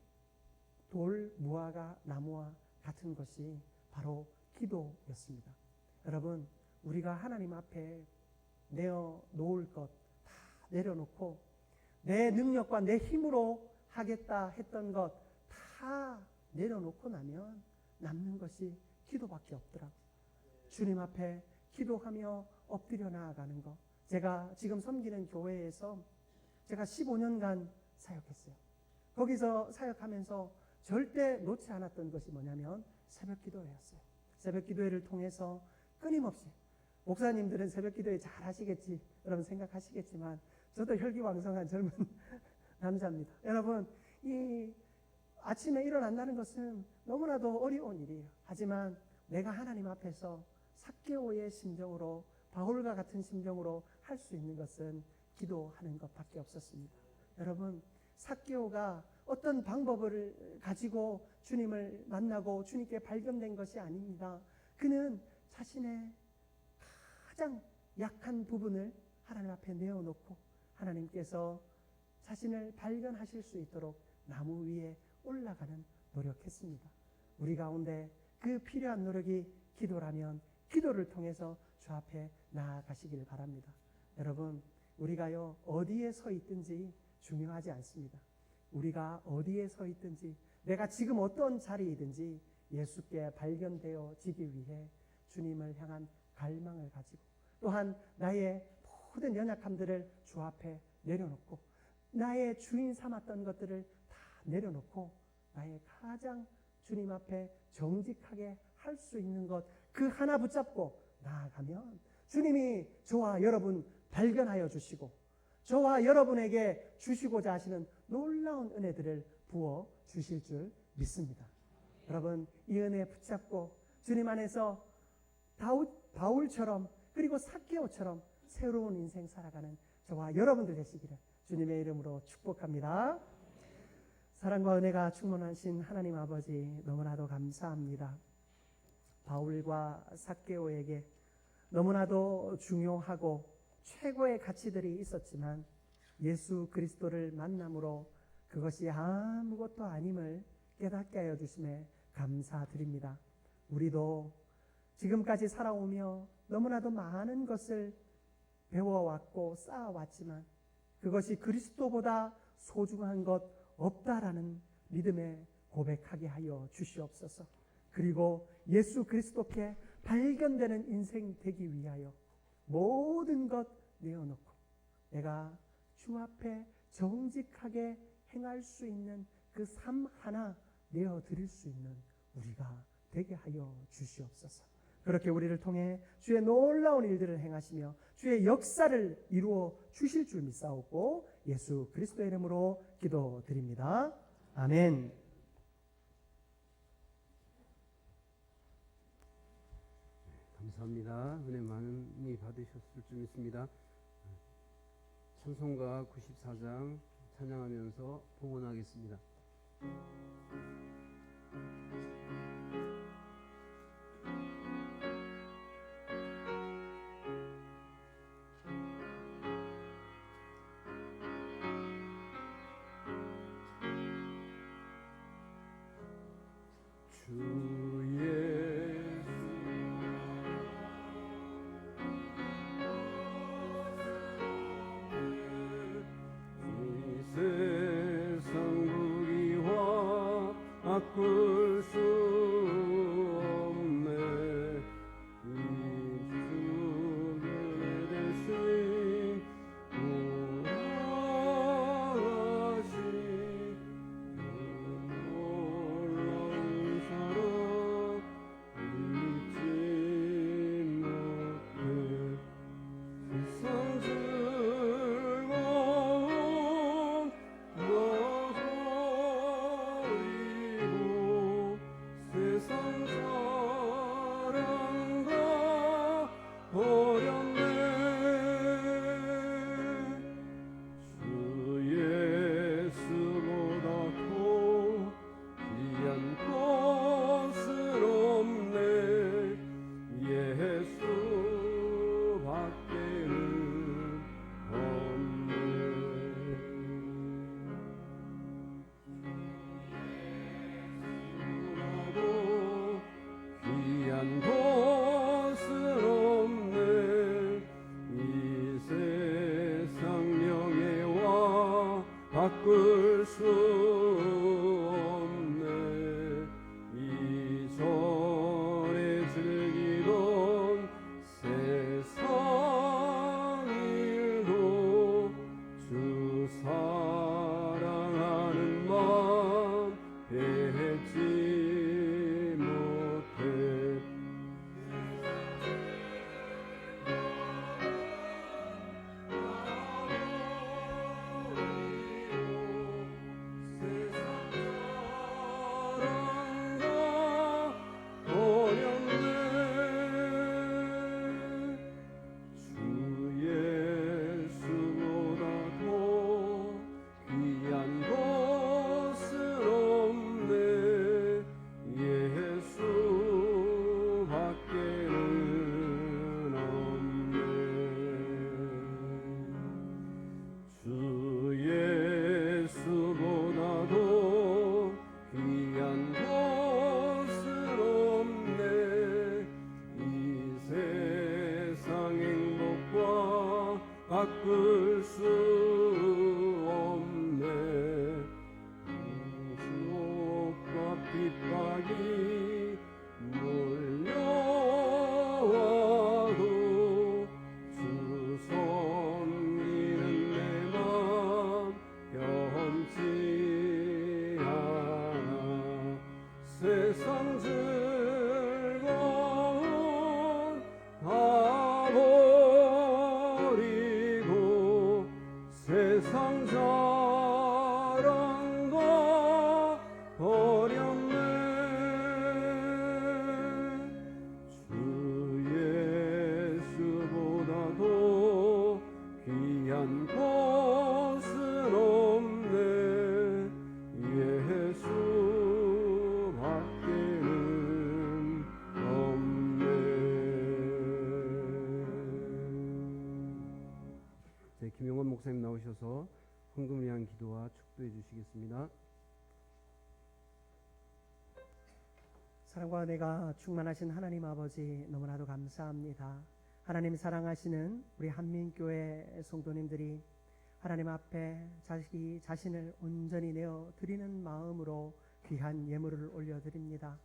돌 무화과 나무와 같은 것이 바로 기도였습니다. 여러분, 우리가 하나님 앞에 내어놓을 것 다 내려놓고 내 능력과 내 힘으로 하겠다 했던 것 다 내려놓고 나면 남는 것이 기도밖에 없더라고요. 주님 앞에 기도하며 엎드려 나아가는 것. 제가 지금 섬기는 교회에서 제가 15년간 사역했어요. 거기서 사역하면서 절대 놓지 않았던 것이 뭐냐면 새벽 기도회였어요. 새벽 기도회를 통해서 끊임없이, 목사님들은 새벽 기도회 잘 하시겠지 여러분 생각하시겠지만 저도 혈기왕성한 젊은 남자입니다. 여러분, 이 아침에 일어난다는 것은 너무나도 어려운 일이에요. 하지만 내가 하나님 앞에서 삭개오의 심정으로, 바울과 같은 심정으로 할 수 있는 것은 기도하는 것밖에 없었습니다. 여러분, 삭개오가 어떤 방법을 가지고 주님을 만나고 주님께 발견된 것이 아닙니다. 그는 자신의 가장 약한 부분을 하나님 앞에 내어놓고 하나님께서 자신을 발견하실 수 있도록 나무 위에 올라가는 노력했습니다. 우리 가운데 그 필요한 노력이 기도라면 기도를 통해서 주 앞에 나아가시길 바랍니다. 여러분, 우리가요 어디에 서 있든지 중요하지 않습니다. 우리가 어디에 서 있든지, 내가 지금 어떤 자리이든지 예수께 발견되어지기 위해 주님을 향한 갈망을 가지고, 또한 나의 모든 연약함들을 주 앞에 내려놓고, 나의 주인 삼았던 것들을 다 내려놓고 나의 가장 주님 앞에 정직하게 할 수 있는 것, 그 하나 붙잡고 나아가면 주님이 저와 여러분 발견하여 주시고 저와 여러분에게 주시고자 하시는 놀라운 은혜들을 부어 주실 줄 믿습니다. 여러분, 이 은혜 붙잡고 주님 안에서 바울처럼, 그리고 삭개오처럼 새로운 인생 살아가는 저와 여러분들 되시기를 주님의 이름으로 축복합니다. 사랑과 은혜가 충만하신 하나님 아버지, 너무나도 감사합니다. 바울과 삭개오에게 너무나도 중요하고 최고의 가치들이 있었지만 예수 그리스도를 만남으로 그것이 아무것도 아님을 깨닫게 하여 주심에 감사드립니다. 우리도 지금까지 살아오며 너무나도 많은 것을 배워왔고 쌓아왔지만 그것이 그리스도보다 소중한 것 없다라는 믿음에 고백하게 하여 주시옵소서. 그리고 예수 그리스도께 발견되는 인생 되기 위하여 모든 것 내어놓고 내가 주 앞에 정직하게 행할 수 있는 그 삶 하나 내어드릴 수 있는 우리가 되게 하여 주시옵소서. 그렇게 우리를 통해 주의 놀라운 일들을 행하시며 주의 역사를 이루어 주실 줄 믿사오고 예수 그리스도의 이름으로 기도드립니다. 아멘. 감사합니다. 은혜 많이 받으셨을 줄 믿습니다. 찬송가 94장 찬양하면서 봉헌하겠습니다. 바꿀 수 없네. 주의 대신 돌아가신 놀라운 사랑 세상 즐거움 다 버리고 세상 자랑도 버렸네. 주 예수보다도 귀한 것은 없네. 예수밖에는 없네. 네, 김용원 목사님 나오셔서 헌금을 위한 기도와 축도해 주시겠습니다. 사랑과 은혜가 충만하신 하나님 아버지, 너무나도 감사합니다. 하나님 사랑하시는 우리 한민교회 성도님들이 하나님 앞에 자기 자신을 온전히 내어 드리는 마음으로 귀한 예물을 올려드립니다.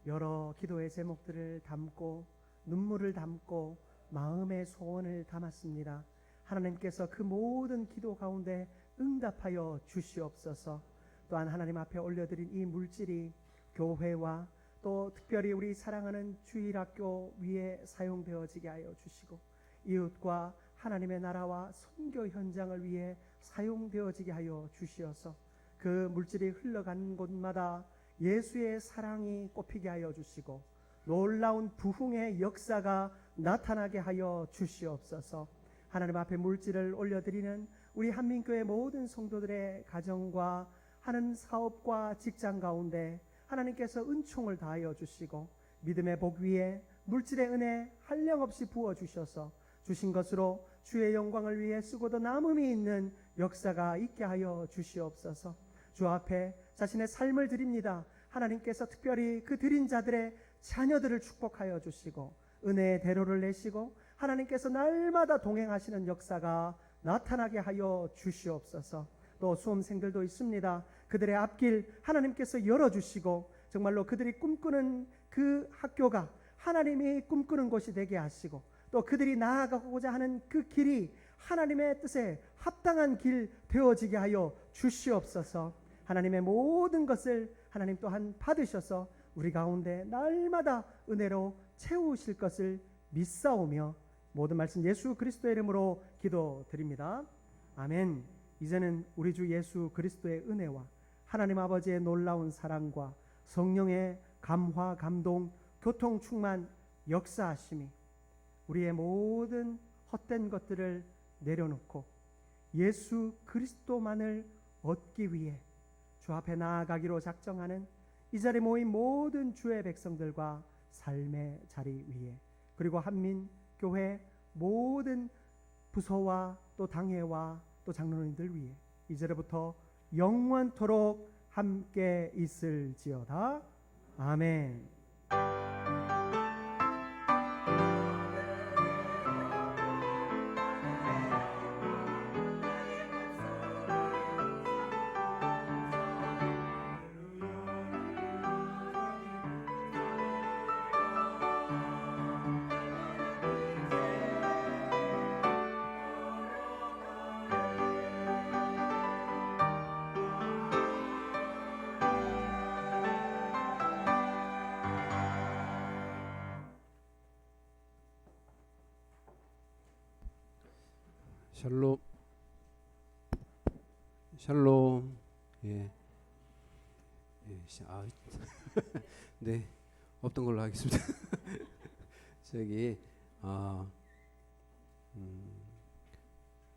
여러 기도의 제목들을 담고 눈물을 담고 마음의 소원을 담았습니다. 하나님께서 그 모든 기도 가운데 응답하여 주시옵소서. 또한 하나님 앞에 올려드린 이 물질이 교회와 또 특별히 우리 사랑하는 주일학교 위에 사용되어지게 하여 주시고, 이웃과 하나님의 나라와 선교 현장을 위해 사용되어지게 하여 주시어서 그 물질이 흘러간 곳마다 예수의 사랑이 꽃피게 하여 주시고 놀라운 부흥의 역사가 나타나게 하여 주시옵소서. 하나님 앞에 물질을 올려드리는 우리 한민교회 모든 성도들의 가정과 하는 사업과 직장 가운데 하나님께서 은총을 다하여 주시고 믿음의 복 위에 물질의 은혜 한량없이 부어주셔서 주신 것으로 주의 영광을 위해 쓰고도 남음이 있는 역사가 있게 하여 주시옵소서. 주 앞에 자신의 삶을 드립니다. 하나님께서 특별히 그 드린 자들의 자녀들을 축복하여 주시고 은혜의 대로를 내시고 하나님께서 날마다 동행하시는 역사가 나타나게 하여 주시옵소서. 또 수험생들도 있습니다. 그들의 앞길 하나님께서 열어주시고 정말로 그들이 꿈꾸는 그 학교가 하나님이 꿈꾸는 곳이 되게 하시고 또 그들이 나아가고자 하는 그 길이 하나님의 뜻에 합당한 길 되어지게 하여 주시옵소서. 하나님의 모든 것을 하나님 또한 받으셔서 우리 가운데 날마다 은혜로 채우실 것을 믿사오며 모든 말씀 예수 그리스도의 이름으로 기도드립니다. 아멘. 이제는 우리 주 예수 그리스도의 은혜와 하나님 아버지의 놀라운 사랑과 성령의 감화 감동 교통 충만 역사하심이 우리의 모든 헛된 것들을 내려놓고 예수 그리스도만을 얻기 위해 주 앞에 나아가기로 작정하는 이 자리에 모인 모든 주의 백성들과 삶의 자리 위에 그리고 한민교회 모든 부서와 또 당회와 또 장로님들 위해 이제부터 영원토록 함께 있을지어다. 아멘. 샬롬. 샬롬. 예. 네. 없던 걸로 하겠습니다. 저기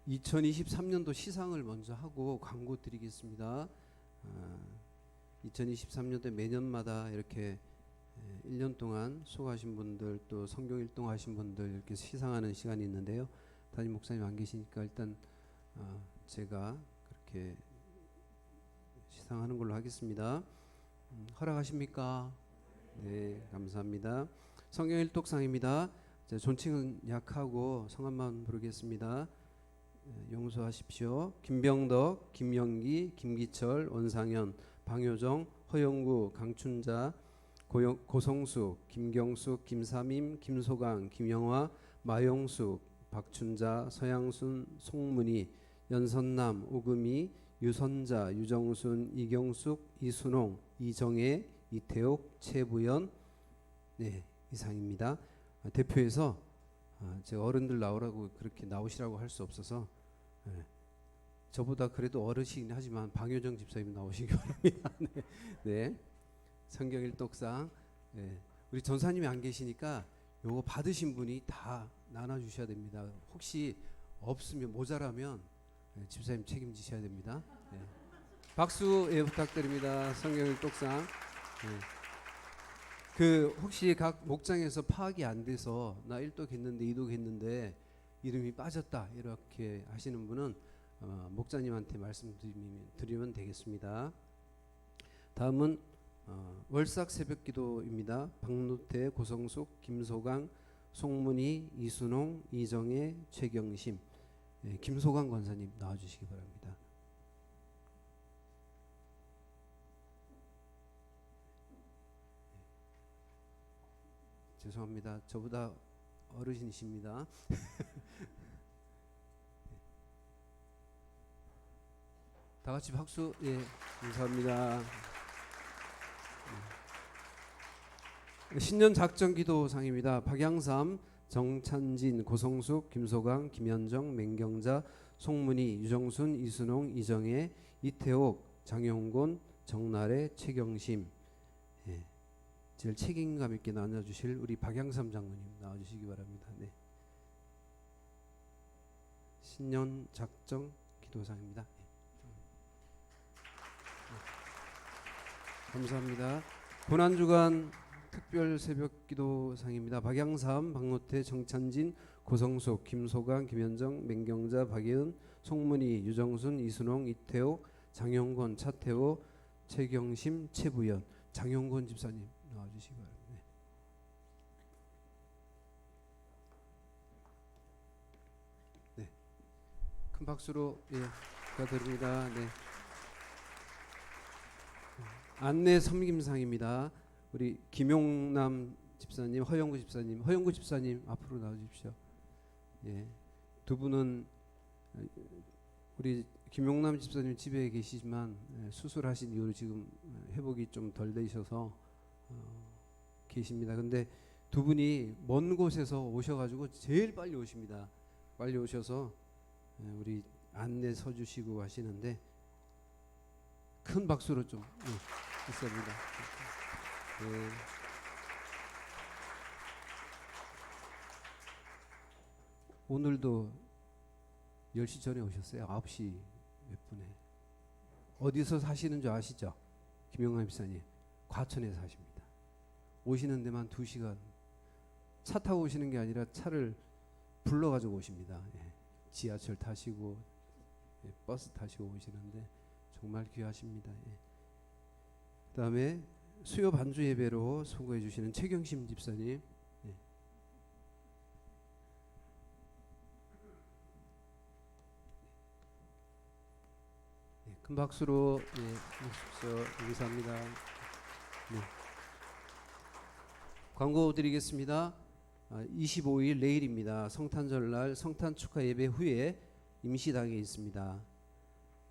2023년도 시상을 먼저 하고 광고 드리겠습니다. 2023년도에 매년마다 이렇게 1년 동안 수고하신 분들 또 성경 일동하신 분들 이렇게 시상하는 시간이 있는데요. 담임 목사님 안 계시니까 일단 제가 그렇게 시상하는 걸로 하겠습니다. 허락하십니까? 네, 감사합니다. 성경 일독상입니다. 존칭은 약하고 성함만 부르겠습니다. 용서하십시오. 김병덕, 김영기, 김기철, 원상현, 방효정, 허영구, 강춘자, 고성숙, 김경숙, 김삼임, 김소강, 김영화, 마용숙, 박춘자, 서양순, 송문희, 연선남, 오금희, 유선자, 유정순, 이경숙, 이순홍, 이정혜, 이태옥, 최부연 네, 이상입니다. 대표해서 제가 어른들 나오라고 그렇게 나오시라고 할 수 없어서 저보다 그래도 어르신이긴 하지만 방효정 집사님 나오시기 바랍니다. 네, 네. 성경 일독상 우리 전사님이 안 계시니까 요거 받으신 분이 다 나눠주셔야 됩니다. 혹시 없으면 모자라면 집사님 책임지셔야 됩니다. 네. 박수 부탁드립니다. 성경 일독상. 그 혹시 각 목장에서 파악이 안 돼서 나 1독 했는데 2독 했는데 이름이 빠졌다 이렇게 하시는 분은 목자님한테 말씀드리면 되겠습니다. 다음은 월삭 새벽기도입니다. 박누태, 고성숙, 김소강, 송문희, 이순홍, 이정혜, 최경심, 김소강 권사님 나와주시기 바랍니다. 죄송합니다. 저보다 어르신이십니다. 다 같이 박수. 예, 감사합니다. 신년 작전 기도상입니다. 박양삼, 정찬진, 고성숙, 김소강, 김현정, 맹경자, 송문희, 유정순, 이순홍, 이정혜, 이태옥, 장영곤, 정나래, 최경심. 예, 제일 책임감 있게 나눠주실 우리 박양삼 장로님 나와주시기 바랍니다. 네. 신년 작전 기도상입니다. 감사합니다. 고난주간 특별 새벽기도상입니다. 박양삼, 박노태, 정찬진, 고성숙, 김소강, 김현정, 맹경자, 박예은, 송문희, 유정순, 이순홍, 이태옥, 장영권, 차태호, 최경심, 최부연. 장영권 집사님 나와주시기 바랍니다. 네. 큰 박수로 축하드립니다. 네. 안내 섬김상입니다. 우리 김용남 집사님, 허영구 집사님 앞으로 나와주십시오. 예, 두 분은 우리 김용남 집사님 집에 계시지만 수술하신 이후로 지금 회복이 좀 덜 되셔서 계십니다. 근데 두 분이 먼 곳에서 오셔가지고 제일 빨리 오십니다. 빨리 오셔서 우리 안내 서주시고 하시는데 큰 박수로 좀 있습니다. 네. 오늘도 10시 전에 오셨어요. 9시 몇 분에. 어디서 사시는 줄 아시죠? 김영남 집사님. 과천에 사십니다. 오시는 데만 2시간. 차 타고 오시는 게 아니라 차를 불러가지고 오십니다. 지하철 타시고 버스 타시고 오시는데 정말 귀하십니다. 그 다음에 수요 반주 예배로 수고해 주시는 최경심 집사님. 큰 박수로 해주십시오. 감사합니다. 네. 광고 드리겠습니다. 25일 내일입니다. 성탄절날 성탄 축하 예배 후에 임시당에 있습니다.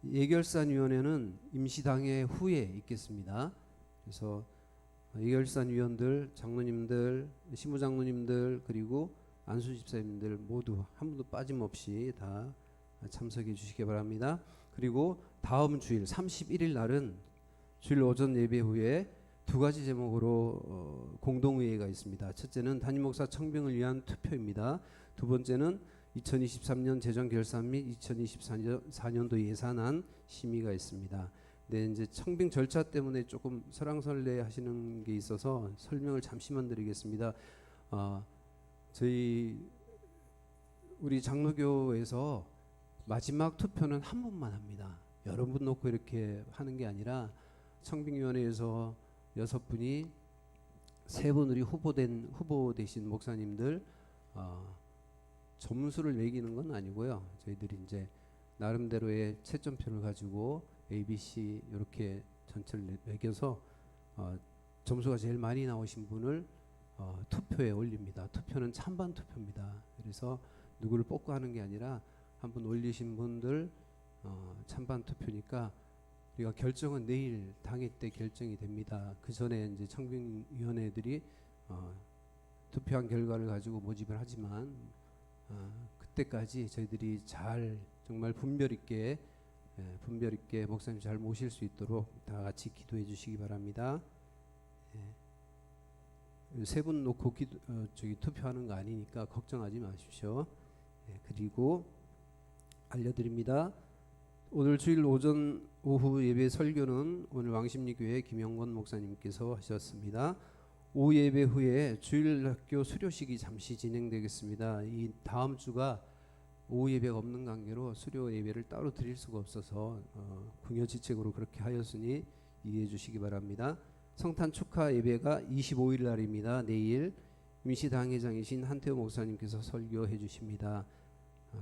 예결산위원회는 임시당회 후에 있겠습니다. 그래서 예결산위원들, 장로님들, 신부장로님들 그리고 안수집사님들 모두 한 분도 빠짐없이 다 참석해 주시기 바랍니다. 그리고 다음 주일 31일 날은 주일 오전 예배 후에 2가지 제목으로 공동의회가 있습니다. 첫째는 담임목사 청빙을 위한 투표입니다. 두 번째는 2023년 재정결산 및 2024년도 예산안 심의가 있습니다. 네, 이제 청빙 절차 때문에 조금 설왕설래 하시는 게 있어서 설명을 잠시만 드리겠습니다. 우리 장로교에서 마지막 투표는 한 번만 합니다. 여러 분 놓고 이렇게 하는 게 아니라 청빙위원회에서 6분이 3분으로 후보 되신 목사님들 점수를 매기는 건 아니고요. 저희들이 이제 나름대로의 채점표를 가지고 A, B, C 이렇게 전체를 매겨서 점수가 제일 많이 나오신 분을 투표에 올립니다. 투표는 찬반 투표입니다. 그래서 누구를 뽑고 하는 게 아니라 한 분 올리신 분들 찬반 투표니까 우리가 결정은 내일 당일 때 결정이 됩니다. 그 전에 이제 청빙위원회들이 투표한 결과를 가지고 모집을 하지만 그때까지 저희들이 잘 정말 분별 있게 목사님 잘 모실 수 있도록 다 같이 기도해 주시기 바랍니다. 세 분 놓고 투표하는 거 아니니까 걱정하지 마십시오. 그리고 알려드립니다. 오늘 주일 오전 오후 예배 설교는 오늘 왕십리교회 김영권 목사님께서 하셨습니다. 오후 예배 후에 주일학교 수료식이 잠시 진행되겠습니다. 이 다음 주가 오후 예배가 없는 관계로 수료 예배를 따로 드릴 수가 없어서 궁여지책으로 그렇게 하였으니 이해해 주시기 바랍니다. 성탄 축하 예배가 25일 날입니다. 내일 임시당회장이신 한태호 목사님께서 설교해 주십니다.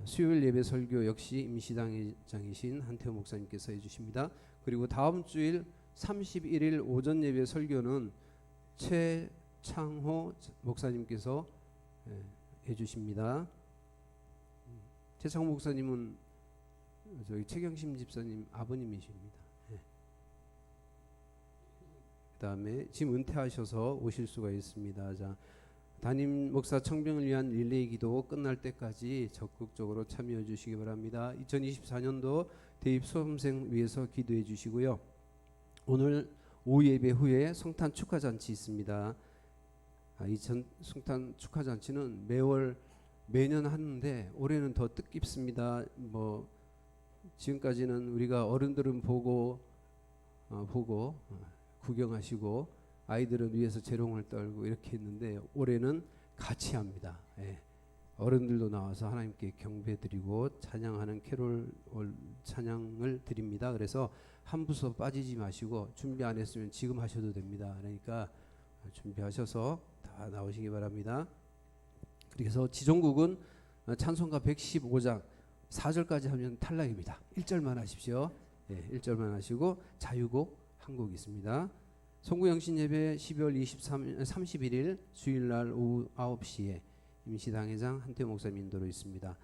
수요일 예배 설교 역시 임시당회장이신 한태호 목사님께서 해주십니다. 그리고 다음 주일 31일 오전 예배 설교는 최창호 목사님께서 해주십니다. 최창호 목사님은 저희 최경심 집사님 아버님이십니다. 그 다음에 지금 은퇴하셔서 오실 수가 있습니다. 자, 담임 목사 청병을 위한 릴레이 기도 끝날 때까지 적극적으로 참여해 주시기 바랍니다. 2024년도 대입 수험생 위해서 기도해 주시고요. 오늘 오후 예배 후에 성탄 축하 잔치 있습니다. 이 성탄 축하 잔치는 매년 하는데 올해는 더 뜻깊습니다. 지금까지는 우리가 어른들은 보고 구경하시고 아이들은 위에서 재롱을 떨고 이렇게 했는데 올해는 같이 합니다. 어른들도 나와서 하나님께 경배드리고 찬양하는 캐롤 찬양을 드립니다. 그래서 한 부서 빠지지 마시고 준비 안 했으면 지금 하셔도 됩니다. 그러니까 준비하셔서 다 나오시기 바랍니다. 그래서 지정국은 찬송가 115장 4절까지 하면 탈락입니다. 1절만 하십시오. 1절만 하시고 자유곡 한 곡 있습니다. 송구영신 예배 12월 31일 주일날 오후 9시에 임시당회장 한태호 목사님 인도로 있습니다.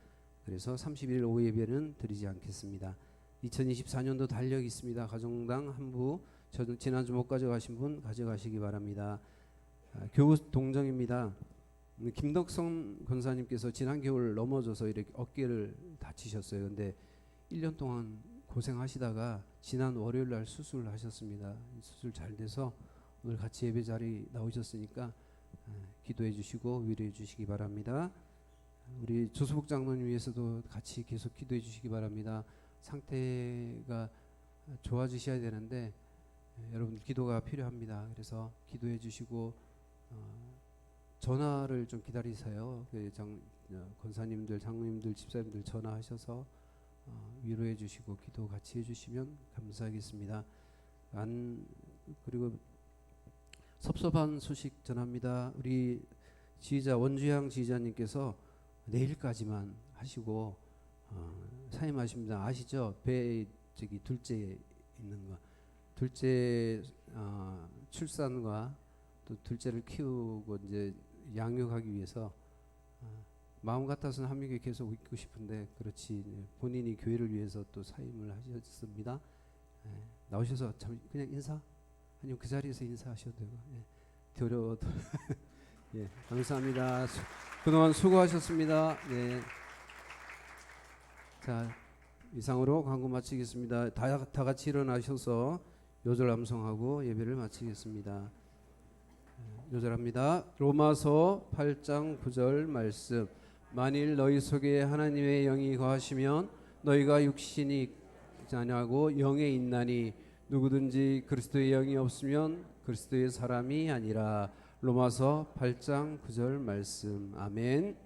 그래서 31일 오후 예배는 드리지 않겠습니다. 2024년도 달력이 있습니다. 가정당 한부 지난주 못 가져가신 분 가져가시기 바랍니다. 교우 동정입니다. 김덕성 권사님께서 지난 겨울 넘어져서 이렇게 어깨를 다치셨어요. 근데 1년 동안 고생하시다가 지난 월요일 날 수술을 하셨습니다. 수술 잘 돼서 오늘 같이 예배 자리 나오셨으니까 기도해 주시고 위로해 주시기 바랍니다. 우리 조수복 장로님 위해서도 같이 계속 기도해 주시기 바랍니다. 상태가 좋아지셔야 되는데 여러분 기도가 필요합니다. 그래서 기도해 주시고 전화를 좀 기다리세요. 권사님들, 장로님들, 집사님들 전화하셔서 위로해 주시고 기도 같이 해주시면 감사하겠습니다. 그리고 섭섭한 소식 전합니다. 우리 지휘자 원주향 지휘자님께서 내일까지만 하시고 사임하십니다. 아시죠? 배 둘째 있는 거, 둘째 출산과 또 둘째를 키우고 이제 양육하기 위해서 마음 같아서는 한미교에 계속 있고 싶은데 그렇지 본인이 교회를 위해서 또 사임을 하셨습니다. 나오셔서 그냥 인사 아니면 그 자리에서 인사하셔도 되고 어려워도 감사합니다. 그동안 수고하셨습니다. 자, 이상으로 광고 마치겠습니다. 다 같이 일어나셔서 요절 암송하고 예배를 마치겠습니다. 요절합니다. 로마서 8장 9절 말씀. 만일 너희 속에 하나님의 영이 거하시면 너희가 육신이 아니하고 영에 있나니 누구든지 그리스도의 영이 없으면 그리스도의 사람이 아니라. 로마서 8장 9절 말씀. 아멘.